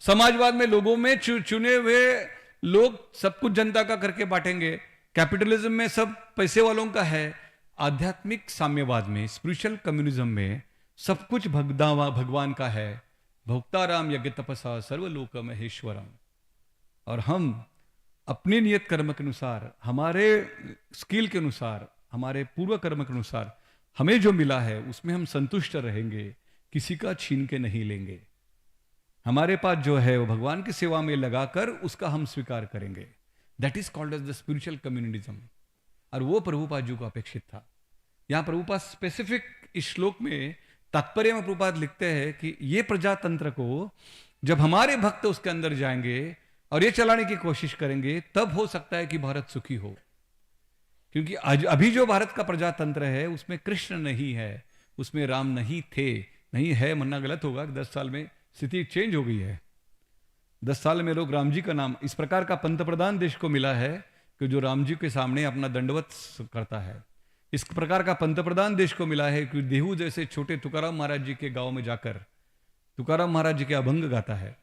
समाजवाद में लोगों में चुने हुए लोग सब कुछ जनता का करके बांटेंगे। कैपिटलिज्म में सब पैसे वालों का है। आध्यात्मिक साम्यवाद में, स्पिरिचुअल कम्युनिज्म में सब कुछ भगवान का है। भोक्ताराम यज्ञ तपसा सर्वलोक महेश्वरम। और हम अपने नियत कर्म के अनुसार, हमारे स्किल के अनुसार, हमारे पूर्व कर्म के अनुसार हमें जो मिला है उसमें हम संतुष्ट रहेंगे, किसी का छीन के नहीं लेंगे। हमारे पास जो है वो भगवान की सेवा में लगाकर उसका हम स्वीकार करेंगे। That is called as the spiritual communism. और वो प्रभुपाद जी को अपेक्षित था। यहां प्रभुपाद स्पेसिफिक इस श्लोक में तात्पर्य में प्रभुपाद लिखते हैं कि ये प्रजातंत्र को जब हमारे भक्त उसके अंदर जाएंगे और ये चलाने की कोशिश करेंगे, तब हो सकता है कि भारत सुखी हो। क्योंकि अभी जो भारत का प्रजातंत्र है उसमें कृष्ण नहीं है, उसमें राम नहीं थे, नहीं है मनना गलत होगा कि 10 साल में स्थिति चेंज हो गई है। 10 साल में लोग राम जी का नाम, इस प्रकार का पंतप्रधान देश को मिला है कि जो राम जी के सामने अपना दंडवत करता है। इस प्रकार का पंतप्रधान देश को मिला है कि देहू जैसे छोटे तुकाराम महाराज जी के गांव में जाकर तुकाराम महाराज जी के अभंग गाता है।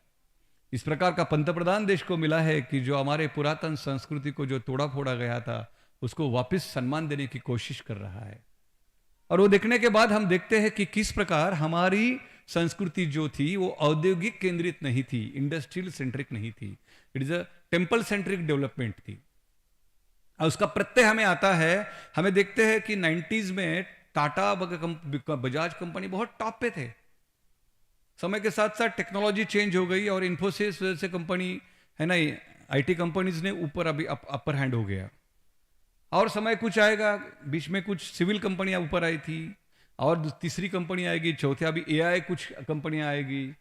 इस प्रकार का पंतप्रधान देश को मिला है कि जो हमारे पुरातन संस्कृति को जो तोड़ा फोड़ा गया था उसको वापस सम्मान देने की कोशिश कर रहा है। और वो देखने के बाद हम देखते हैं कि किस प्रकार हमारी संस्कृति जो थी वो औद्योगिक केंद्रित नहीं थी, इंडस्ट्रियल सेंट्रिक नहीं थी, it is a temple centric development थी। और उसका प्रत्यय हमें आता है, हमें देखते हैं कि 90s में टाटा बजाज कंपनी बहुत टॉप पे थे। समय के साथ साथ टेक्नोलॉजी चेंज हो गई और इन्फोसिस जैसे कंपनी है ना, आईटी कंपनीज ने ऊपर अभी अपर हैंड हो गया। और समय कुछ आएगा, बीच में कुछ सिविल कंपनियां ऊपर आई थी और तीसरी कंपनी आएगी, चौथी अभी एआई कुछ कंपनियां आएगी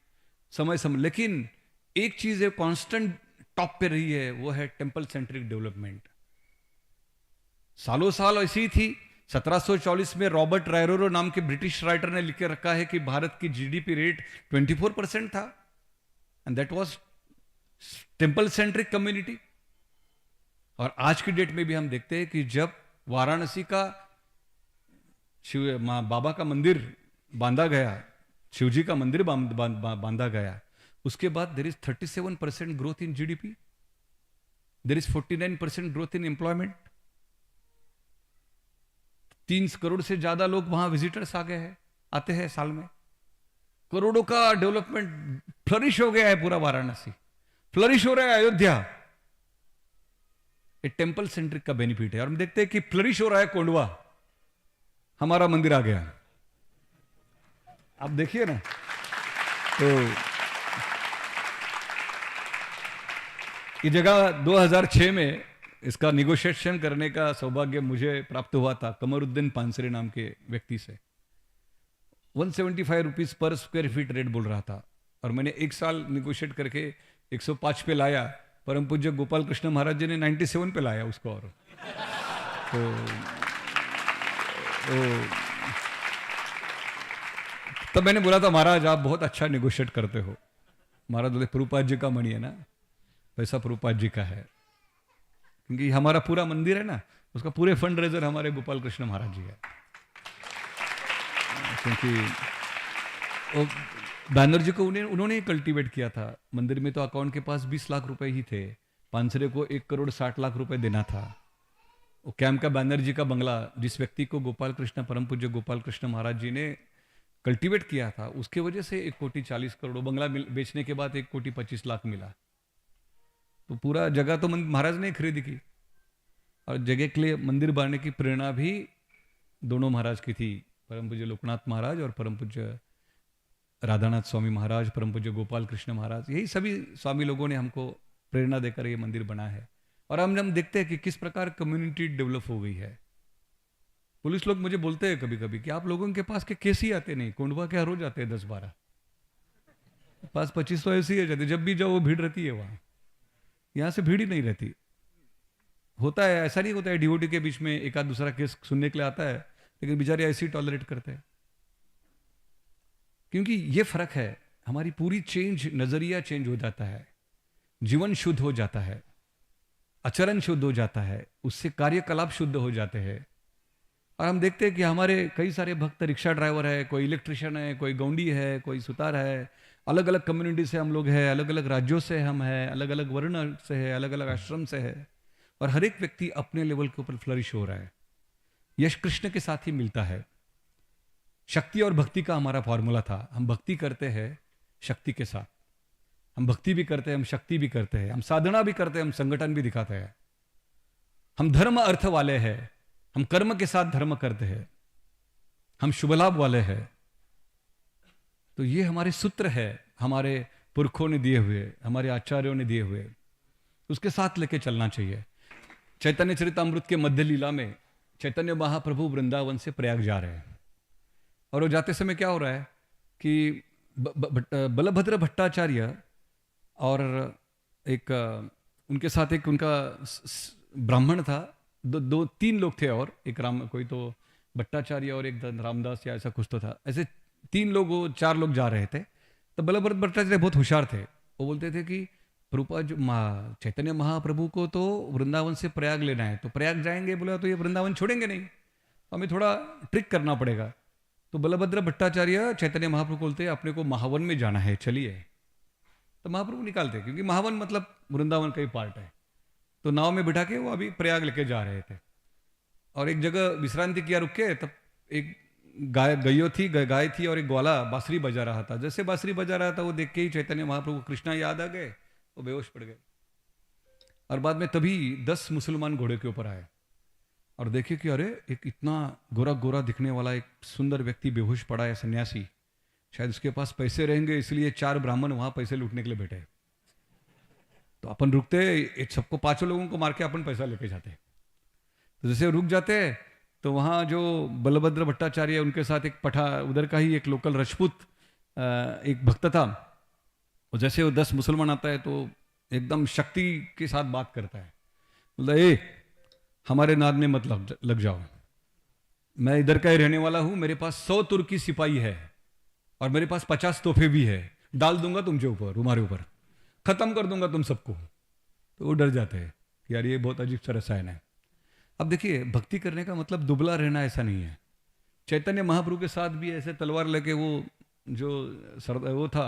समय समय। लेकिन एक चीज है कांस्टेंट टॉप पे रही है, वो है टेम्पल सेंट्रिक डेवलपमेंट। सालों साल ऐसी थी। 1740 में रॉबर्ट रायरोरो नाम के ब्रिटिश राइटर ने लिख के रखा है कि भारत की जीडीपी रेट 24% था, and that was temple centric community. और आज की डेट में भी हम देखते हैं कि जब वाराणसी का शिव बाबा का मंदिर बांधा गया, शिव जी का मंदिर बांधा गया, उसके बाद there is 37% growth in GDP, there is 49% growth in employment. 3 crore से ज्यादा लोग वहां विजिटर्स आ गए हैं, आते हैं साल में। करोड़ों का डेवलपमेंट, फ्लरिश हो गया है पूरा वाराणसी, फ्लरिश हो रहा है अयोध्या। ये टेम्पल सेंट्रिक का बेनिफिट है। और हम देखते हैं कि फ्लरिश हो रहा है कोंडवा, हमारा मंदिर आ गया। आप देखिए ना, तो ये जगह 2006 में इसका निगोशिएशन करने का सौभाग्य मुझे प्राप्त हुआ था कमरुद्दीन पानसरे नाम के व्यक्ति से। 175 rupees per square feet rate बोल रहा था, और मैंने 1 साल निगोशिएट करके 105 पे लाया। परम पूज्य गोपाल कृष्ण महाराज जी ने 97 पे लाया उसको। और तो तब मैंने बोला था, महाराज आप बहुत अच्छा निगोशिएट करते हो। महाराज बोले, प्रभुपाद जी का मणि है ना, वैसा प्रभुपाद जी का है, क्योंकि हमारा पूरा मंदिर है ना, उसका पूरे फंड रेजर हमारे गोपाल कृष्ण महाराज जी है। क्योंकि बैनर्जी को उन्होंने कल्टीवेट किया था। मंदिर में तो अकाउंट के पास 20 लाख रुपए ही थे, पानसरे को 1 करोड़ 60 लाख रुपए देना था। वो कैंप का बैनर्जी का बंगला, जिस व्यक्ति को गोपाल कृष्ण परम पूज्य गोपाल कृष्ण महाराज जी ने कल्टीवेट किया था, उसके वजह से 1 कोटी 40 करोड़, बंगला बेचने के बाद 1 कोटी 25 लाख मिला। तो पूरा जगह तो महाराज ने खरीदी की, और जगह के लिए मंदिर बनाने की प्रेरणा भी दोनों महाराज की थी, परम पूज्य लोकनाथ महाराज और परम पूज्य राधानाथ स्वामी महाराज, परम पूज्य गोपाल कृष्ण महाराज। यही सभी स्वामी लोगों ने हमको प्रेरणा देकर ये मंदिर बना है। और हम देखते हैं कि किस प्रकार कम्युनिटी डेवलप हो गई है। पुलिस लोग मुझे बोलते हैं कभी कभी कि आप लोगों के पास के केस ही आते नहीं, कोंडवा के हर रोज आते हैं 10-12, पास 25 तो ऐसे ही जाते, जब भी जाओ वो भीड़ रहती है वहां। यहां से भीड़ ही नहीं रहती। होता है, ऐसा नहीं होता है डीओटी के बीच में एक आध दूसरा केस सुनने के लिए आता है, लेकिन बेचारे ऐसे ही टॉलरेट करते हैं। क्योंकि ये फर्क है, हमारी पूरी चेंज, नजरिया चेंज हो जाता है, जीवन शुद्ध हो जाता है, आचरण शुद्ध हो जाता है, उससे कार्यकलाप शुद्ध हो जाते हैं। और हम देखते हैं कि हमारे कई सारे भक्त रिक्शा ड्राइवर है, कोई इलेक्ट्रिशियन है, कोई गौंडी है, कोई सुतार है, अलग अलग कम्युनिटी से हम लोग हैं, अलग अलग राज्यों से हम हैं, अलग अलग वर्ण से है, अलग अलग आश्रम से है, और हर एक व्यक्ति अपने लेवल के ऊपर फ्लरिश हो रहा है। यश कृष्ण के साथ ही मिलता है। शक्ति और भक्ति का हमारा फॉर्मूला था, हम भक्ति करते हैं शक्ति के साथ, हम भक्ति भी करते हैं, हम शक्ति भी करते हैं, हम साधना भी करते हैं, हम संगठन भी दिखाते हैं, हम धर्म अर्थ वाले हैं, हम कर्म के साथ धर्म करते हैं, हम शुभ लाभ वाले हैं। तो ये हमारे सूत्र है, हमारे पुरखों ने दिए हुए, हमारे आचार्यों ने दिए हुए, उसके साथ लेके चलना चाहिए। चैतन्य चरितामृत के मध्य लीला में चैतन्य महाप्रभु वृंदावन से प्रयाग जा रहे हैं, और वो जाते समय क्या हो रहा है कि बलभद्र भट्टाचार्य और एक उनके साथ एक उनका ब्राह्मण था, 2-3 लोग थे, और एक कोई तो भट्टाचार्य और एक रामदास या ऐसा कुछ तो था। ऐसे 3 लोग 4 लोग जा रहे थे। तो बलभद्र भट्टाचार्य बहुत होशियार थे। वो बोलते थे कि प्रभुपाद चैतन्य महाप्रभु को तो वृंदावन से प्रयाग लेना है, तो प्रयाग जाएंगे बोला तो ये वृंदावन छोड़ेंगे नहीं, तो हमें थोड़ा ट्रिक करना पड़ेगा। तो बलभद्र भट्टाचार्य चैतन्य महाप्रभु बोलते अपने को महावन में जाना है, चलिए। तो महाप्रभु निकालते, क्योंकि महावन मतलब वृंदावन का ही पार्ट है। तो नाव में बिठा के वो अभी प्रयाग लेके जा रहे थे, और एक जगह विश्रांति किया रुक के, तब एक गाय थी और एक ग्वाला बांसुरी बजा रहा था। जैसे बांसुरी बजा रहा था वो देख के ही चैतन्य महाप्रभु कृष्णा याद आ गए, वो बेहोश पड़ गए। और बाद में तभी 10 मुसलमान घोड़े के ऊपर आए और देखे कि अरे एक इतना गोरा गोरा दिखने वाला एक सुंदर व्यक्ति बेहोश पड़ा है, सन्यासी, शायद उसके पास पैसे रहेंगे, इसलिए 4 ब्राह्मण वहां पैसे लूटने के लिए बैठे। तो अपन रुकते, सबको 5 लोगों को मार के अपन पैसा लेके जाते। तो जैसे रुक जाते तो वहाँ जो बलभद्र भट्टाचार्य उनके साथ एक उधर का ही एक लोकल राजपूत एक भक्त था। और जैसे वो 10 मुसलमान आता है तो एकदम शक्ति के साथ बात करता है, बोलता ए हमारे नाद में मत लग जाओ, मैं इधर का ही रहने वाला हूँ, मेरे पास 100 तुर्की सिपाही है और मेरे पास 50 तोहफे भी है, डाल दूंगा तुमचे ऊपर, तुम्हारे ऊपर खत्म कर दूंगा तुम सबको। तो वो डर जाते हैं कि यार ये बहुत अजीब सा रसायन है। अब देखिए, भक्ति करने का मतलब दुबला रहना ऐसा नहीं है। चैतन्य महाप्रभु के साथ भी ऐसे तलवार लेके वो जो वो था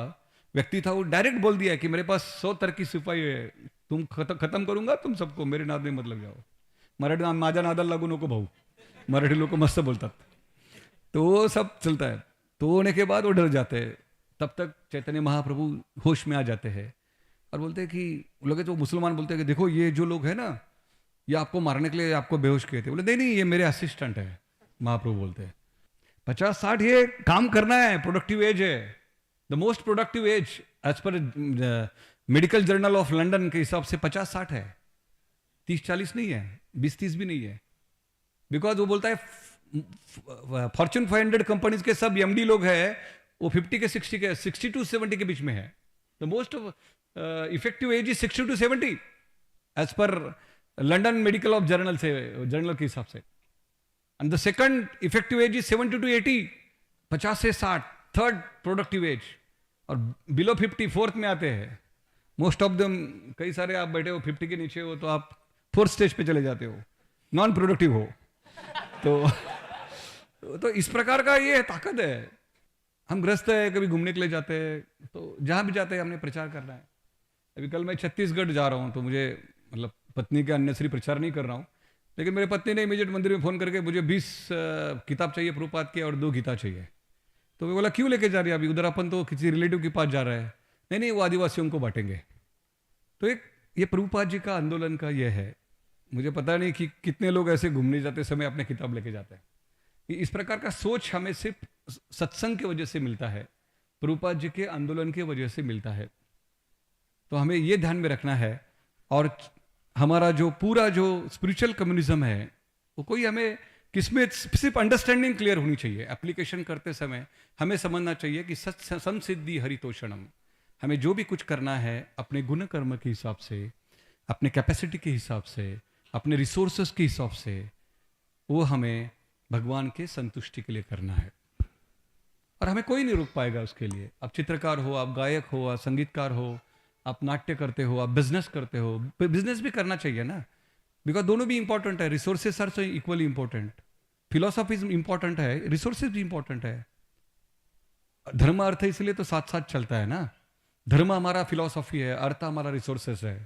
व्यक्ति था, वो डायरेक्ट बोल दिया कि मेरे पास 100 तुर्की सिपाही है, तुम खत्म करूंगा तुम सबको, मेरे नाद में मत लग जाओ। मराठी माझ्या नादाला लागू नको भाऊ, मराठी लोग मस्त बोलतात। तो वो सब चलता है। तो होने के बाद वो डर जाते हैं। तब तक चैतन्य महाप्रभु होश में आ जाते हैं और बोलते हैं कि लगे तो मुसलमान बोलते हैं कि देखो ये जो लोग हैं ना, ये आपको मारने के लिए आपको बेहोश किए थे। बोले नहीं नहीं, ये मेरे असिस्टेंट है। महाप्रभु बोलते हैं 50-60 ये काम करना है, प्रोडक्टिव एज है, the most productive age as per medical journal of London के हिसाब से 50-60 है, 30-40 नहीं है, 20-30 भी नहीं है। बिकॉज वो बोलता है फॉर्च्यून 500 कंपनीज के सब एमडी लोग हैं, वो 50 के 60 टू 70 के बीच में है। The most effective age is 60 to 70 age per London medical of journal के हिसाब से। And the second effective age is 70 to 80, 50 से 60 थर्ड प्रोडक्टिव एज, और बिलो 50 फोर्थ में आते हैं मोस्ट ऑफ दम। कई सारे आप बैठे हो 50 के नीचे हो तो आप 4th स्टेज पे चले जाते हो, नॉन प्रोडक्टिव हो। तो इस प्रकार का ये ताकत है। हम ग्रस्त है, कभी घूमने के लिए जाते हैं, तो जहां भी जाते हैं हमने प्रचार करना है। अभी कल मैं छत्तीसगढ़ जा रहा हूं, तो मुझे मतलब पत्नी के अन्यश्री प्रचार नहीं कर रहा हूं, लेकिन मेरे पत्नी ने इमीडिएट मंदिर में फोन करके मुझे 20 किताब चाहिए प्रभुपाद के और 2 गीता चाहिए। तो मैं बोला क्यों लेके जा रही है अभी, उधर अपन तो किसी रिलेटिव के पास जा रहा है। नहीं नहीं, वो आदिवासियों को बांटेंगे। तो एक ये प्रभुपाद जी का आंदोलन का ये है। मुझे पता नहीं कि कितने लोग ऐसे घूमने जाते समय अपने किताब लेके जाते हैं। इस प्रकार का सोच हमें सिर्फ सत्संग की वजह से मिलता है, प्रभुपाद जी के आंदोलन की वजह से मिलता है। तो हमें ये ध्यान में रखना है। और हमारा जो पूरा जो स्पिरिचुअल कम्युनिज्म है, वो कोई हमें किसमें सिर्फ अंडरस्टैंडिंग क्लियर होनी चाहिए। एप्लीकेशन करते समय हमें समझना चाहिए कि संसिद्धि हरितोषणम, हमें जो भी कुछ करना है अपने गुण कर्म के हिसाब से, अपने कैपेसिटी के हिसाब से, अपने रिसोर्सेस के हिसाब से, वो हमें भगवान के संतुष्टि के लिए करना है। और हमें कोई नहीं रोक पाएगा उसके लिए। आप चित्रकार हो, आप गायक हो, आप संगीतकार हो, आप नाट्य करते हो, आप बिजनेस करते हो, बिजनेस भी करना चाहिए ना, बिकॉज दोनों भी इंपॉर्टेंट है। Resources are so equally important, philosophy important है, रिसोर्सेज भी इंपॉर्टेंट है। धर्म अर्थ इसलिए तो साथ साथ चलता है ना। धर्म हमारा फिलोसॉफी है, अर्थ हमारा रिसोर्सेस है,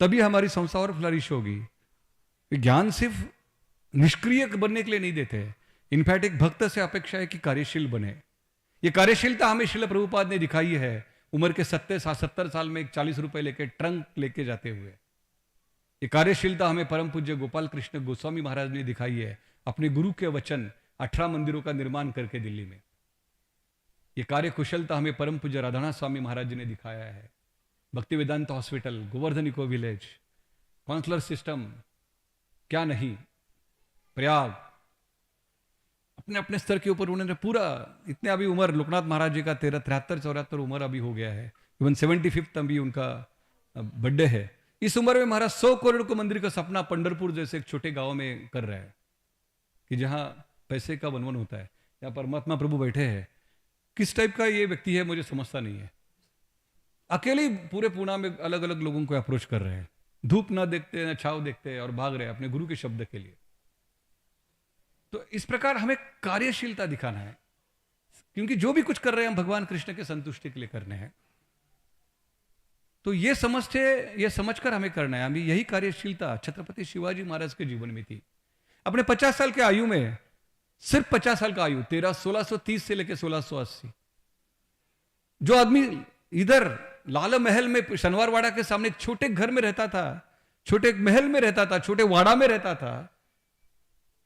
तभी हमारी संस्था और फ्लरिश होगी। ज्ञान सिर्फ निष्क्रिय बनने के लिए नहीं देते, इनफैक्ट एक भक्त से अपेक्षा है कि कार्यशील बने। ये कार्यशीलता हमें श्रील प्रभुपाद ने दिखाई है, उम्र के 70 साल में एक 40 रुपए लेके ट्रंक लेके जाते हुए। ये कार्यशीलता हमें परम पूज्य गोपाल कृष्ण गोस्वामी महाराज ने दिखाई है, अपने गुरु के वचन 18 मंदिरों का निर्माण करके दिल्ली में। ये कार्य कुशलता हमें परम पूज्य राधानाथ स्वामी महाराज जी ने दिखाया है। Bhakti Vedanta hospital, Govardhan eco village, counsellor system, क्या नहीं, प्रयाग, अपने अपने स्तर के ऊपर उन्होंने पूरा, इतने अभी उम्र लोकनाथ महाराज जी का 73-74 उम्र अभी हो गया है। इवन 75th अभी उनका बर्थडे है। इस उम्र में महाराज 100 करोड़ को मंदिर का सपना पंढरपुर जैसे एक छोटे गांव में कर रहा है, कि जहां पैसे का वनवन होता है। यहाँ परमात्मा प्रभु बैठे हैं, किस टाइप का ये व्यक्ति है मुझे समझता नहीं है। अकेले ही पूरे पूना में अलग अलग लोगों को अप्रोच कर रहे हैं, धूप ना देखते ना छाव देखते और भाग रहे हैं अपने गुरु के शब्द के लिए। तो इस प्रकार हमें कार्यशीलता दिखाना है, क्योंकि जो भी कुछ कर रहे हैं हम भगवान कृष्ण के संतुष्टि के लिए करने हैं। तो ये समझकर हमें करना है। हमें यही कार्यशीलता छत्रपति शिवाजी महाराज के जीवन में थी। अपने 50 साल के आयु में, सिर्फ 50 साल का आयु, 1630 से लेकर 1680, जो आदमी इधर लाल महल में शनिवारवाड़ा के सामने एक छोटे घर में रहता था, छोटे महल में रहता था, छोटे वाड़ा में रहता था,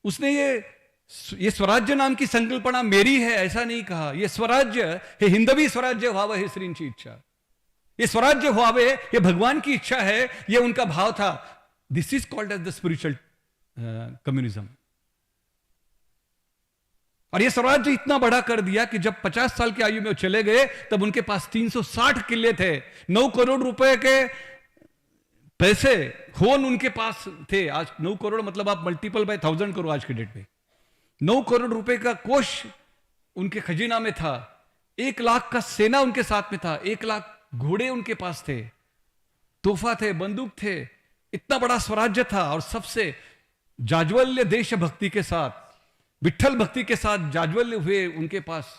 उसने ये स्वराज्य नाम की संकल्पना मेरी है ऐसा नहीं कहा। ये स्वराज्य है, हिंदवी स्वराज्य भाव है श्रींची इच्छा, ये स्वराज्य भावे, ये भगवान की इच्छा है, ये उनका भाव था। This is called as the spiritual communism. और ये स्वराज्य इतना बड़ा कर दिया कि जब 50 साल की आयु में वो चले गए तब उनके पास 360 किले थे, 9 करोड़ रुपए के पैसे होन उनके पास थे। आज 9 करोड़ मतलब आप मल्टीपल बाय 1000 करो आज के डेट में। 9 करोड़ रुपए का कोष उनके खजीना में था, 1 लाख का सेना उनके साथ में था, 1 लाख घोड़े उनके पास थे, तोहफा थे, बंदूक थे, इतना बड़ा स्वराज्य था। और सबसे जाज्वल्य देशभक्ति के साथ, विठ्ठल भक्ति के साथ जाज्वल्य हुए उनके पास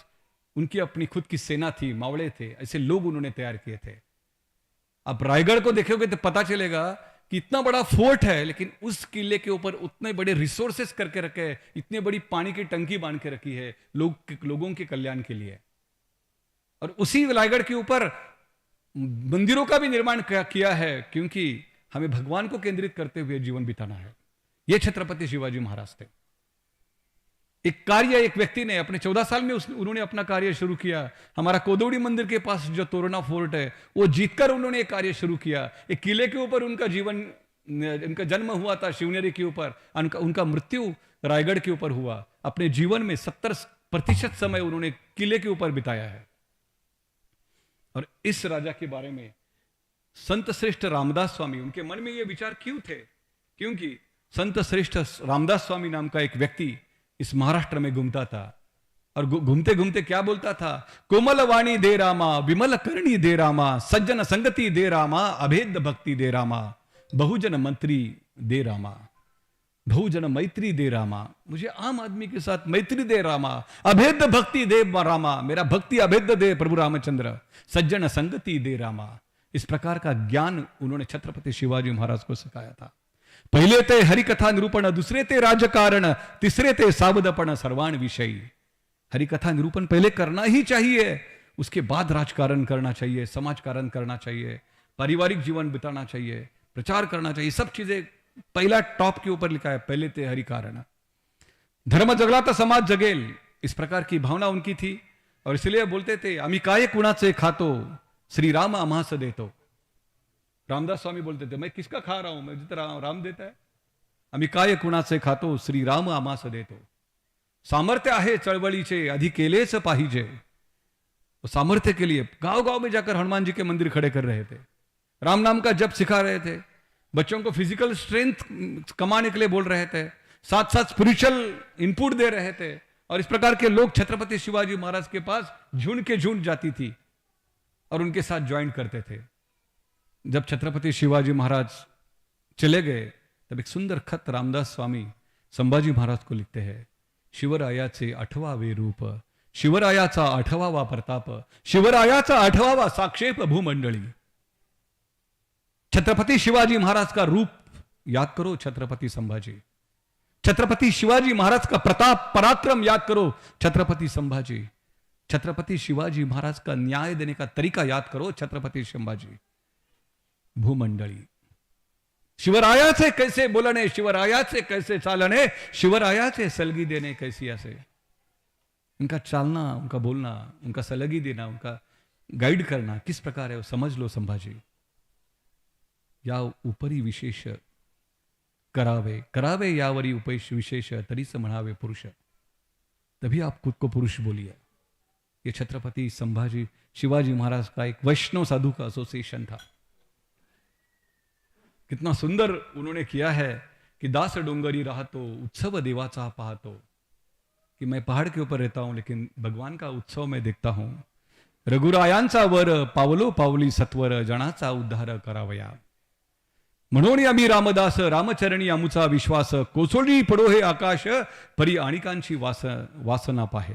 उनकी अपनी खुद की सेना थी, मावड़े थे, ऐसे लोग उन्होंने तैयार किए थे। आप रायगढ़ को देखोगे तो पता चलेगा कि इतना बड़ा फोर्ट है, लेकिन उस किले के ऊपर उतने बड़े रिसोर्सेस करके रखे हैं, इतनी बड़ी पानी की टंकी बांध के रखी है लोगों के कल्याण के लिए। और उसी रायगढ़ के ऊपर मंदिरों का भी निर्माण किया है, क्योंकि हमें भगवान को केंद्रित करते हुए जीवन बिताना है। यह छत्रपति शिवाजी महाराज थे। एक व्यक्ति ने अपने 14 साल में उन्होंने अपना कार्य शुरू किया। हमारा कोदौड़ी मंदिर के पास जो तोरणा फोर्ट है वो जीतकर उन्होंने एक कार्य शुरू किया। एक किले के ऊपर उनका जन्म हुआ था, शिवनेरी के ऊपर, उनका मृत्यु रायगढ़ के ऊपर हुआ। अपने जीवन में 70% समय उन्होंने किले के ऊपर बिताया है। और इस राजा के बारे में संत श्रेष्ठ रामदास स्वामी, उनके मन में ये विचार क्यों थे? क्योंकि संत श्रेष्ठ रामदास स्वामी नाम का एक व्यक्ति इस महाराष्ट्र में घूमता था, और घूमते घूमते क्या बोलता था? कोमल वाणी दे रामा, विमल करणी दे रामा, सज्जन संगति दे रामा, अभेद भक्ति दे रामा, बहुजन मंत्री दे रामा, बहुजन मैत्री दे रामा। मुझे आम आदमी के साथ मैत्री दे रामा, अभेद भक्ति दे रामा, मेरा भक्ति अभेद दे प्रभु रामचंद्र, सज्जन संगति दे रामा। इस प्रकार का ज्ञान उन्होंने छत्रपति शिवाजी महाराज को सिखाया था। पहले ते हरिकथा निरूपण, दूसरे ते राजकारण, तीसरे ते सावधपण सर्वान विषयी। हरिकथा निरूपण पहले करना ही चाहिए, उसके बाद राजकारण करना चाहिए, समाजकारण करना चाहिए, पारिवारिक जीवन बिताना चाहिए, प्रचार करना चाहिए, सब चीजें पहला टॉप के ऊपर लिखा है, पहले ते हरिकारण। धर्म जगला तो समाज जगेल, इस प्रकार की भावना उनकी थी। और इसलिए बोलते थे, आम्ही काय कुणाचे खातो, श्री राम आम्हास देतो। रामदास स्वामी बोलते थे, मैं किसका खा रहा हूं, मैं जितना राम देता है। आम्ही काय कुणाचे खातो, श्री राम आम्हास देतो। सामर्थ्य आहे चळवळीचे, अधिक केलेच पाहिजे। वो सामर्थ्य के लिए गांव गांव में जाकर हनुमान जी के मंदिर खड़े कर रहे थे, राम नाम का जप सिखा रहे थे, बच्चों को फिजिकल स्ट्रेंथ कमाने के लिए बोल रहे थे, साथ साथ स्पिरिचुअल इनपुट दे रहे थे। और इस प्रकार के लोग छत्रपति शिवाजी महाराज के पास झुंड के झुंड जाती थी और उनके साथ ज्वाइन करते थे। जब छत्रपति शिवाजी महाराज चले गए तब एक सुंदर खत रामदास स्वामी संभाजी महाराज को लिखते हैं। शिवरायाचे 8वे रूप, शिवरायाचा 8वा प्रताप, शिवरायाचा 8वा साक्षेप भूमंडळी। छत्रपति शिवाजी महाराज का रूप याद करो, छत्रपति संभाजी। छत्रपति शिवाजी महाराज का प्रताप पराक्रम याद करो, छत्रपति संभाजी। छत्रपति शिवाजी महाराज का न्याय देने का तरीका याद करो, छत्रपति संभाजी। भूमंडळी, शिवरायाचे कैसे बोलणे, शिवरायाचे कैसे चालणे, शिवरायाचे सलगी देने कैसी ऐसे। उनका चालना, उनका बोलना, उनका सलगी देना, उनका गाइड करना किस प्रकार है वो समझ लो संभाजी। या उपरी विशेष करावे, करावे यावरी उपैश विशेष, तरीच म्हणावे पुरुष। तभी आप खुद को पुरुष बोलिए। ये छत्रपति संभाजी शिवाजी महाराज का एक वैष्णव साधु का एसोसिएशन था। कितना सुंदर उन्होंने किया है कि दास डोंगरी राहतो, उत्सव देवाचा पाहतो। कि मैं पहाड़ के ऊपर रहता हूं, लेकिन भगवान का उत्सव मैं देखता हूं. रघुरायांचा वर पावलो पावली सत्वर, जणाचा उद्धार करावया. म्हणून आम्ही रामदास, रामचरणी आमुचा विश्वास. कोसळली पडो हे आकाश, परी आणिकांची वासना पाहे.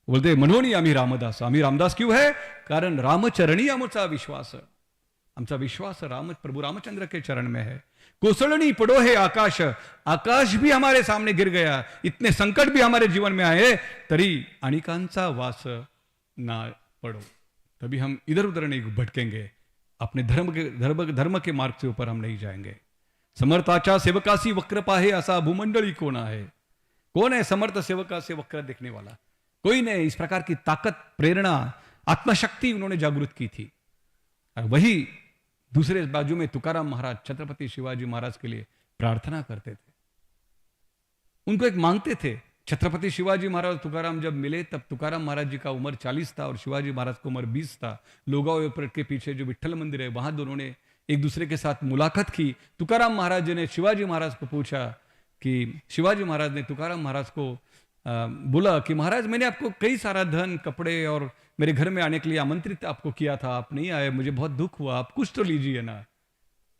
बोलते म्हणून आम्ही रामदास. आम्ही रामदास क्यों है? कारण रामचरणी आमुचा विश्वास. आमचा विश्वास प्रभु रामचंद्र के चरण में है. कोसळनी पड़ो है आकाश, आकाश भी हमारे सामने गिर गया, इतने संकट भी हमारे जीवन में आए, तरी अनिकांचा वास ना पड़ो. तभी हम इधर उधर नहीं भटकेंगे, अपने धर्म के मार्ग से ऊपर हम नहीं जाएंगे. समर्थाच्या सेवकासी वक्र पाहे, असा भूमंडळी कोण आहे? कौन है समर्थ सेवका से वक्र देखने वाला? कोई नहीं. इस प्रकार की ताकत, प्रेरणा, आत्मशक्ति उन्होंने जागृत की थी. और वही दूसरे बाजू में तुकाराम महाराज छत्रपति शिवाजी महाराज के लिए प्रार्थना करते थे. उनको एक मांगते थे. छत्रपति शिवाजी महाराज तुकाराम जब मिले, तब तुकाराम महाराज जी का उम्र 40 था और शिवाजी महाराज की उम्र 20 था. लोगांव एयरपोर्ट के पीछे जो विठ्ठल मंदिर है, वहां दोनों ने एक दूसरे के साथ मुलाकात की. तुकाराम महाराज जी ने शिवाजी महाराज को पूछा कि शिवाजी महाराज ने तुकाराम महाराज को बोला कि महाराज, मैंने आपको कई सारा धन, कपड़े और मेरे घर में आने के लिए आमंत्रित आपको किया था, आप नहीं आए, मुझे बहुत दुख हुआ, आप कुछ तो लीजिए ना.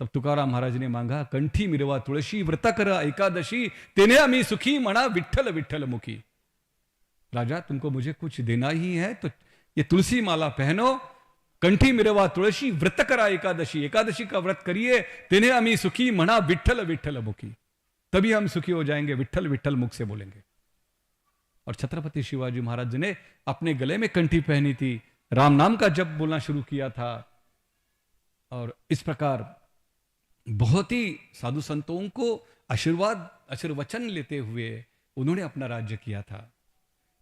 तब तुकाराम महाराज ने मांगा, कंठी मिरवा तुळशी, व्रत करा एकादशी, तेने आम्ही सुखी म्हणा विठ्ठल विठ्ठल मुखी. राजा, तुमको मुझे कुछ देना ही है तो ये तुलसी माला पहनो, कंठी मिरवा तुळशी, व्रत करा एकादशी, एकादशी का व्रत करिए, तेने आम्ही सुखी म्हणा विठ्ठल विठ्ठल मुखी. तभी हम सुखी हो जाएंगे, विठ्ठल विठ्ठल मुख से बोलेंगे. और छत्रपति शिवाजी महाराज जी ने अपने गले में कंठी पहनी थी, राम नाम का जप बोलना शुरू किया था. और इस प्रकार बहुत ही साधु संतों को आशीर्वचन लेते हुए उन्होंने अपना राज्य किया था.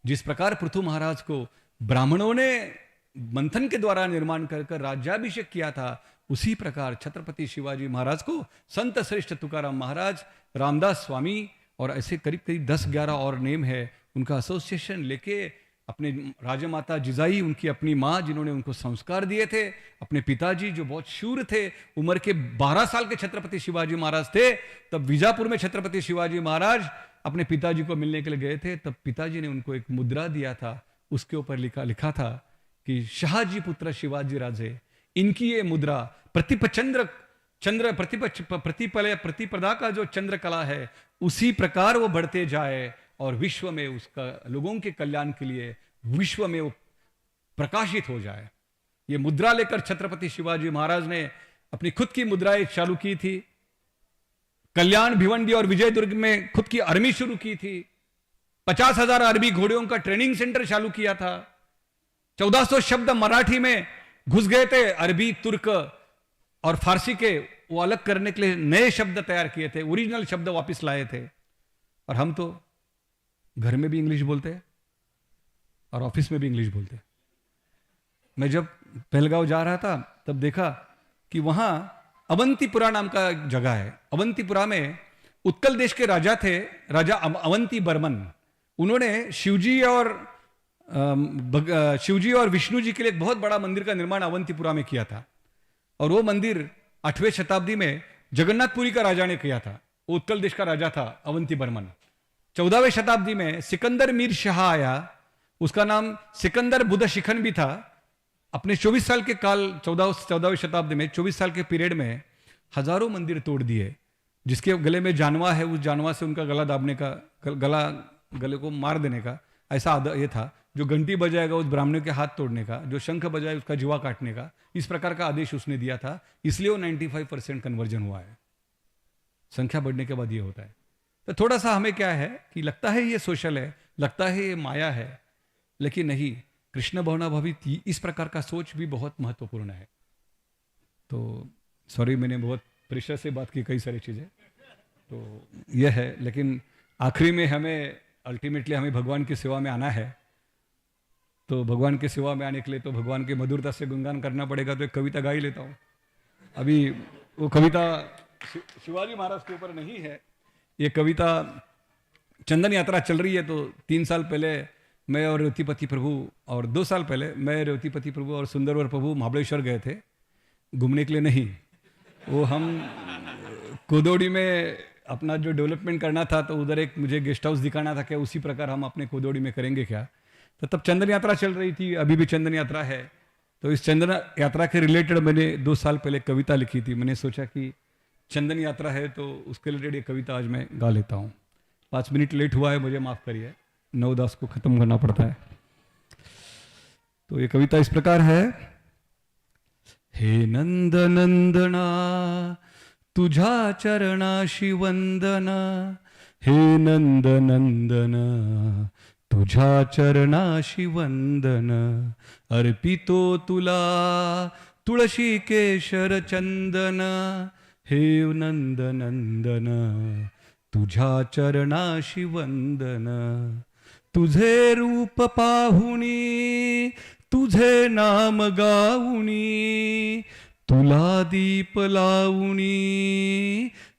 जिस प्रकार पृथु महाराज को ब्राह्मणों ने मंथन के द्वारा निर्माण कर राज्याभिषेक किया था, उसी प्रकार छत्रपति शिवाजी महाराज को संत श्रेष्ठ तुकाराम महाराज, रामदास स्वामी और ऐसे करीब करीब 10-11 और नेम है, उनका एसोसिएशन लेके अपने राजमाता जिजाई, उनकी अपनी माँ जिन्होंने उनको संस्कार दिए थे, अपने पिताजी जो बहुत शूर थे, उम्र के 12 साल के छत्रपति शिवाजी महाराज थे. तब बीजापुर में छत्रपति शिवाजी महाराज अपने पिताजी को मिलने के लिए गए थे. तब पिताजी ने उनको एक मुद्रा दिया था, उसके ऊपर लिखा था कि शाहजी पुत्र शिवाजी राजे, इनकी ये मुद्रा प्रतिपदा का जो चंद्र कला है, उसी प्रकार वो बढ़ते जाए और विश्व में उसका लोगों के कल्याण के लिए विश्व में वो प्रकाशित हो जाए. ये मुद्रा लेकर छत्रपति शिवाजी महाराज ने अपनी खुद की मुद्राएं चालू की थी. कल्याण, भिवंडी और विजयदुर्ग में खुद की आर्मी शुरू की थी. 50,000 अरबी घोड़ियों का ट्रेनिंग सेंटर चालू किया था. 1400 शब्द मराठी में घुस गए थे. अरबी, तुर्क और फारसी के वो अलग करने के लिए नए शब्द तैयार किए थे, ओरिजिनल शब्द वापस लाए थे. और हम तो घर में भी इंग्लिश बोलते हैं और ऑफिस में भी इंग्लिश बोलते हैं. मैं जब पहलगांव जा रहा था तब देखा कि वहां अवंतीपुरा नाम का जगह है. अवंतीपुरा में उत्कल देश के राजा थे, राजा अवंती बर्मन. उन्होंने शिवजी और विष्णु जी के लिए एक बहुत बड़ा मंदिर का निर्माण अवंतीपुरा में किया था. और वो मंदिर 8वीं शताब्दी में जगन्नाथपुरी का राजा ने किया था. उत्कल देश का राजा था अवंती बर्मन. 14वीं शताब्दी में सिकंदर मीर शाह आया, उसका नाम सिकंदर बुद्ध शिखन भी था. अपने 24 साल के काल 14वीं शताब्दी में 24 साल के पीरियड में हजारों मंदिर तोड़ दिए. जिसके गले में जानवा है, उस जानवा से उनका गला दाबने का, गले को मार देने का ऐसा ये था. जो घंटी बजाएगा उस ब्राह्मणों के हाथ तोड़ने का, जो शंख बजाए उसका जीवा काटने का, इस प्रकार का आदेश उसने दिया था. इसलिए वो 95% कन्वर्जन हुआ है. संख्या बढ़ने के बाद ये होता है. तो थोड़ा सा हमें क्या है कि लगता है ये सोशल है, लगता है ये माया है, लेकिन नहीं. कृष्ण भावना भावित इस प्रकार का सोच भी बहुत महत्वपूर्ण है. तो सॉरी, मैंने बहुत प्रेशर से बात की, कई सारी चीजें तो यह है. लेकिन आखिरी में हमें अल्टीमेटली हमें भगवान की सेवा में आना है. तो भगवान की सेवा में आने के लिए तो भगवान की मधुरता से गुणगान करना पड़ेगा. तो एक कविता गा ही लेता हूँ. अभी वो कविता शिवाजी महाराज के ऊपर नहीं है. ये कविता चंदन यात्रा चल रही है, तो 3 साल पहले मैं और रेवतीपति प्रभु, और 2 साल पहले मैं, रेवतीपति प्रभु और सुंदरवर प्रभु महाबलेश्वर गए थे घूमने के लिए. नहीं, वो हम कोदोड़ी में अपना जो डेवलपमेंट करना था तो उधर एक मुझे गेस्ट हाउस दिखाना था, क्या उसी प्रकार हम अपने कोदौड़ी में करेंगे क्या। तो तब चंदन यात्रा चल रही थी, अभी भी चंदन यात्रा है। तो इस चंदन यात्रा के रिलेटेड मैंने 2 साल पहले कविता लिखी थी। मैंने सोचा कि चंदन यात्रा है तो उसके रिलेटेड ये कविता आज मैं गा लेता हूँ। 5 मिनट लेट हुआ है, मुझे माफ़ करिए, 9:10 को ख़त्म करना पड़ता है। तो ये कविता इस प्रकार है। हे नंद नंदना तुझा चरणाशी वंदना, हे नंद नंदना तुझा चरणाशी वंदन, अर्पितो तुला तुळशी केशर चंदन, हे नंद नंदन तुझा चरणाशी वंदन, तुझे रूप पाहुनी तुझे नाम गाऊनी, तुला दीप लावणी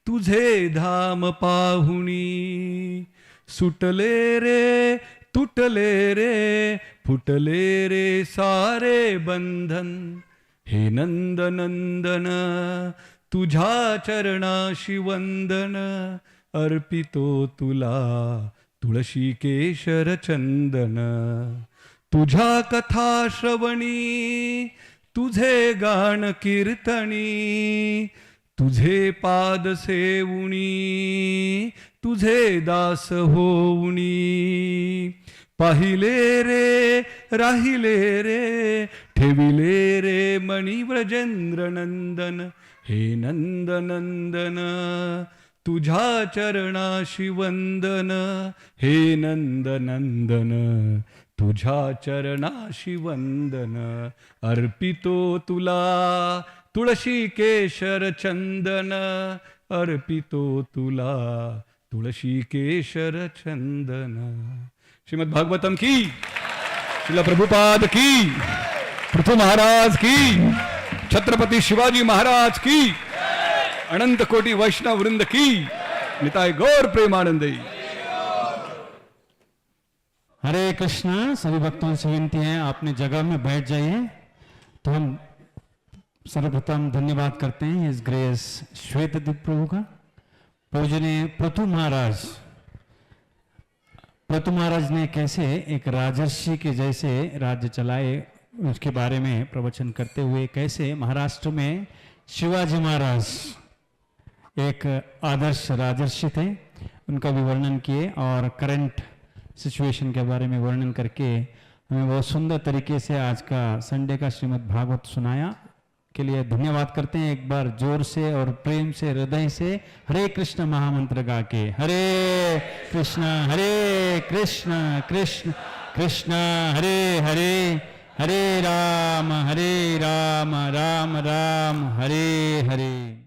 तुझे धाम पाहुणी, सुटले रे तुटले रे फुटले रे सारे बंधन, हे नंद नंदन तुझा चरणाशी वंदन, अर्पितो तुला तुळशी केशर चंदन, तुझा कथा श्रवणी तुझे गान कीर्तनी, तुझे पाद सेवुनी तुझे दास होऊनी, पाहिले रे राहिले रे ठेविले रे मणी व्रजेंद्र नंदन, हे नंद नंदन तुझा चरणाशी वंदन, हे नंद नंदन तुझा चरणाशी वंदन, अर्पितो तुला तुळशी केशर चंदन, अर्पितो तुला तुळशी केशर चंदन। श्रीमद् भागवतम की, श्रील प्रभुपाद की, पृथु महाराज की, छत्रपति शिवाजी महाराज की, अनंत कोटि वैष्णव वृंद की, निताय गौर प्रेमानंदी। हरे कृष्णा। सभी भक्तों से विनती है आपने जगह में बैठ जाइए। तो हम सर्वप्रथम धन्यवाद करते हैं इस ग्रेस श्वेतदीप प्रभु का। पूजनीय पृथु महाराज, पृथु महाराज ने कैसे एक राजर्षि के जैसे राज्य चलाए उसके बारे में प्रवचन करते हुए, कैसे महाराष्ट्र में शिवाजी महाराज एक आदर्श राजर्षि थे उनका भी वर्णन किए, और करंट सिचुएशन के बारे में वर्णन करके हमें बहुत सुंदर तरीके से आज का संडे का श्रीमद् भागवत सुनाया। के लिए धन्यवाद करते हैं। एक बार जोर से और प्रेम से हृदय से हरे कृष्ण महामंत्र गा के, हरे कृष्ण कृष्ण कृष्ण हरे हरे, हरे राम राम राम हरे हरे।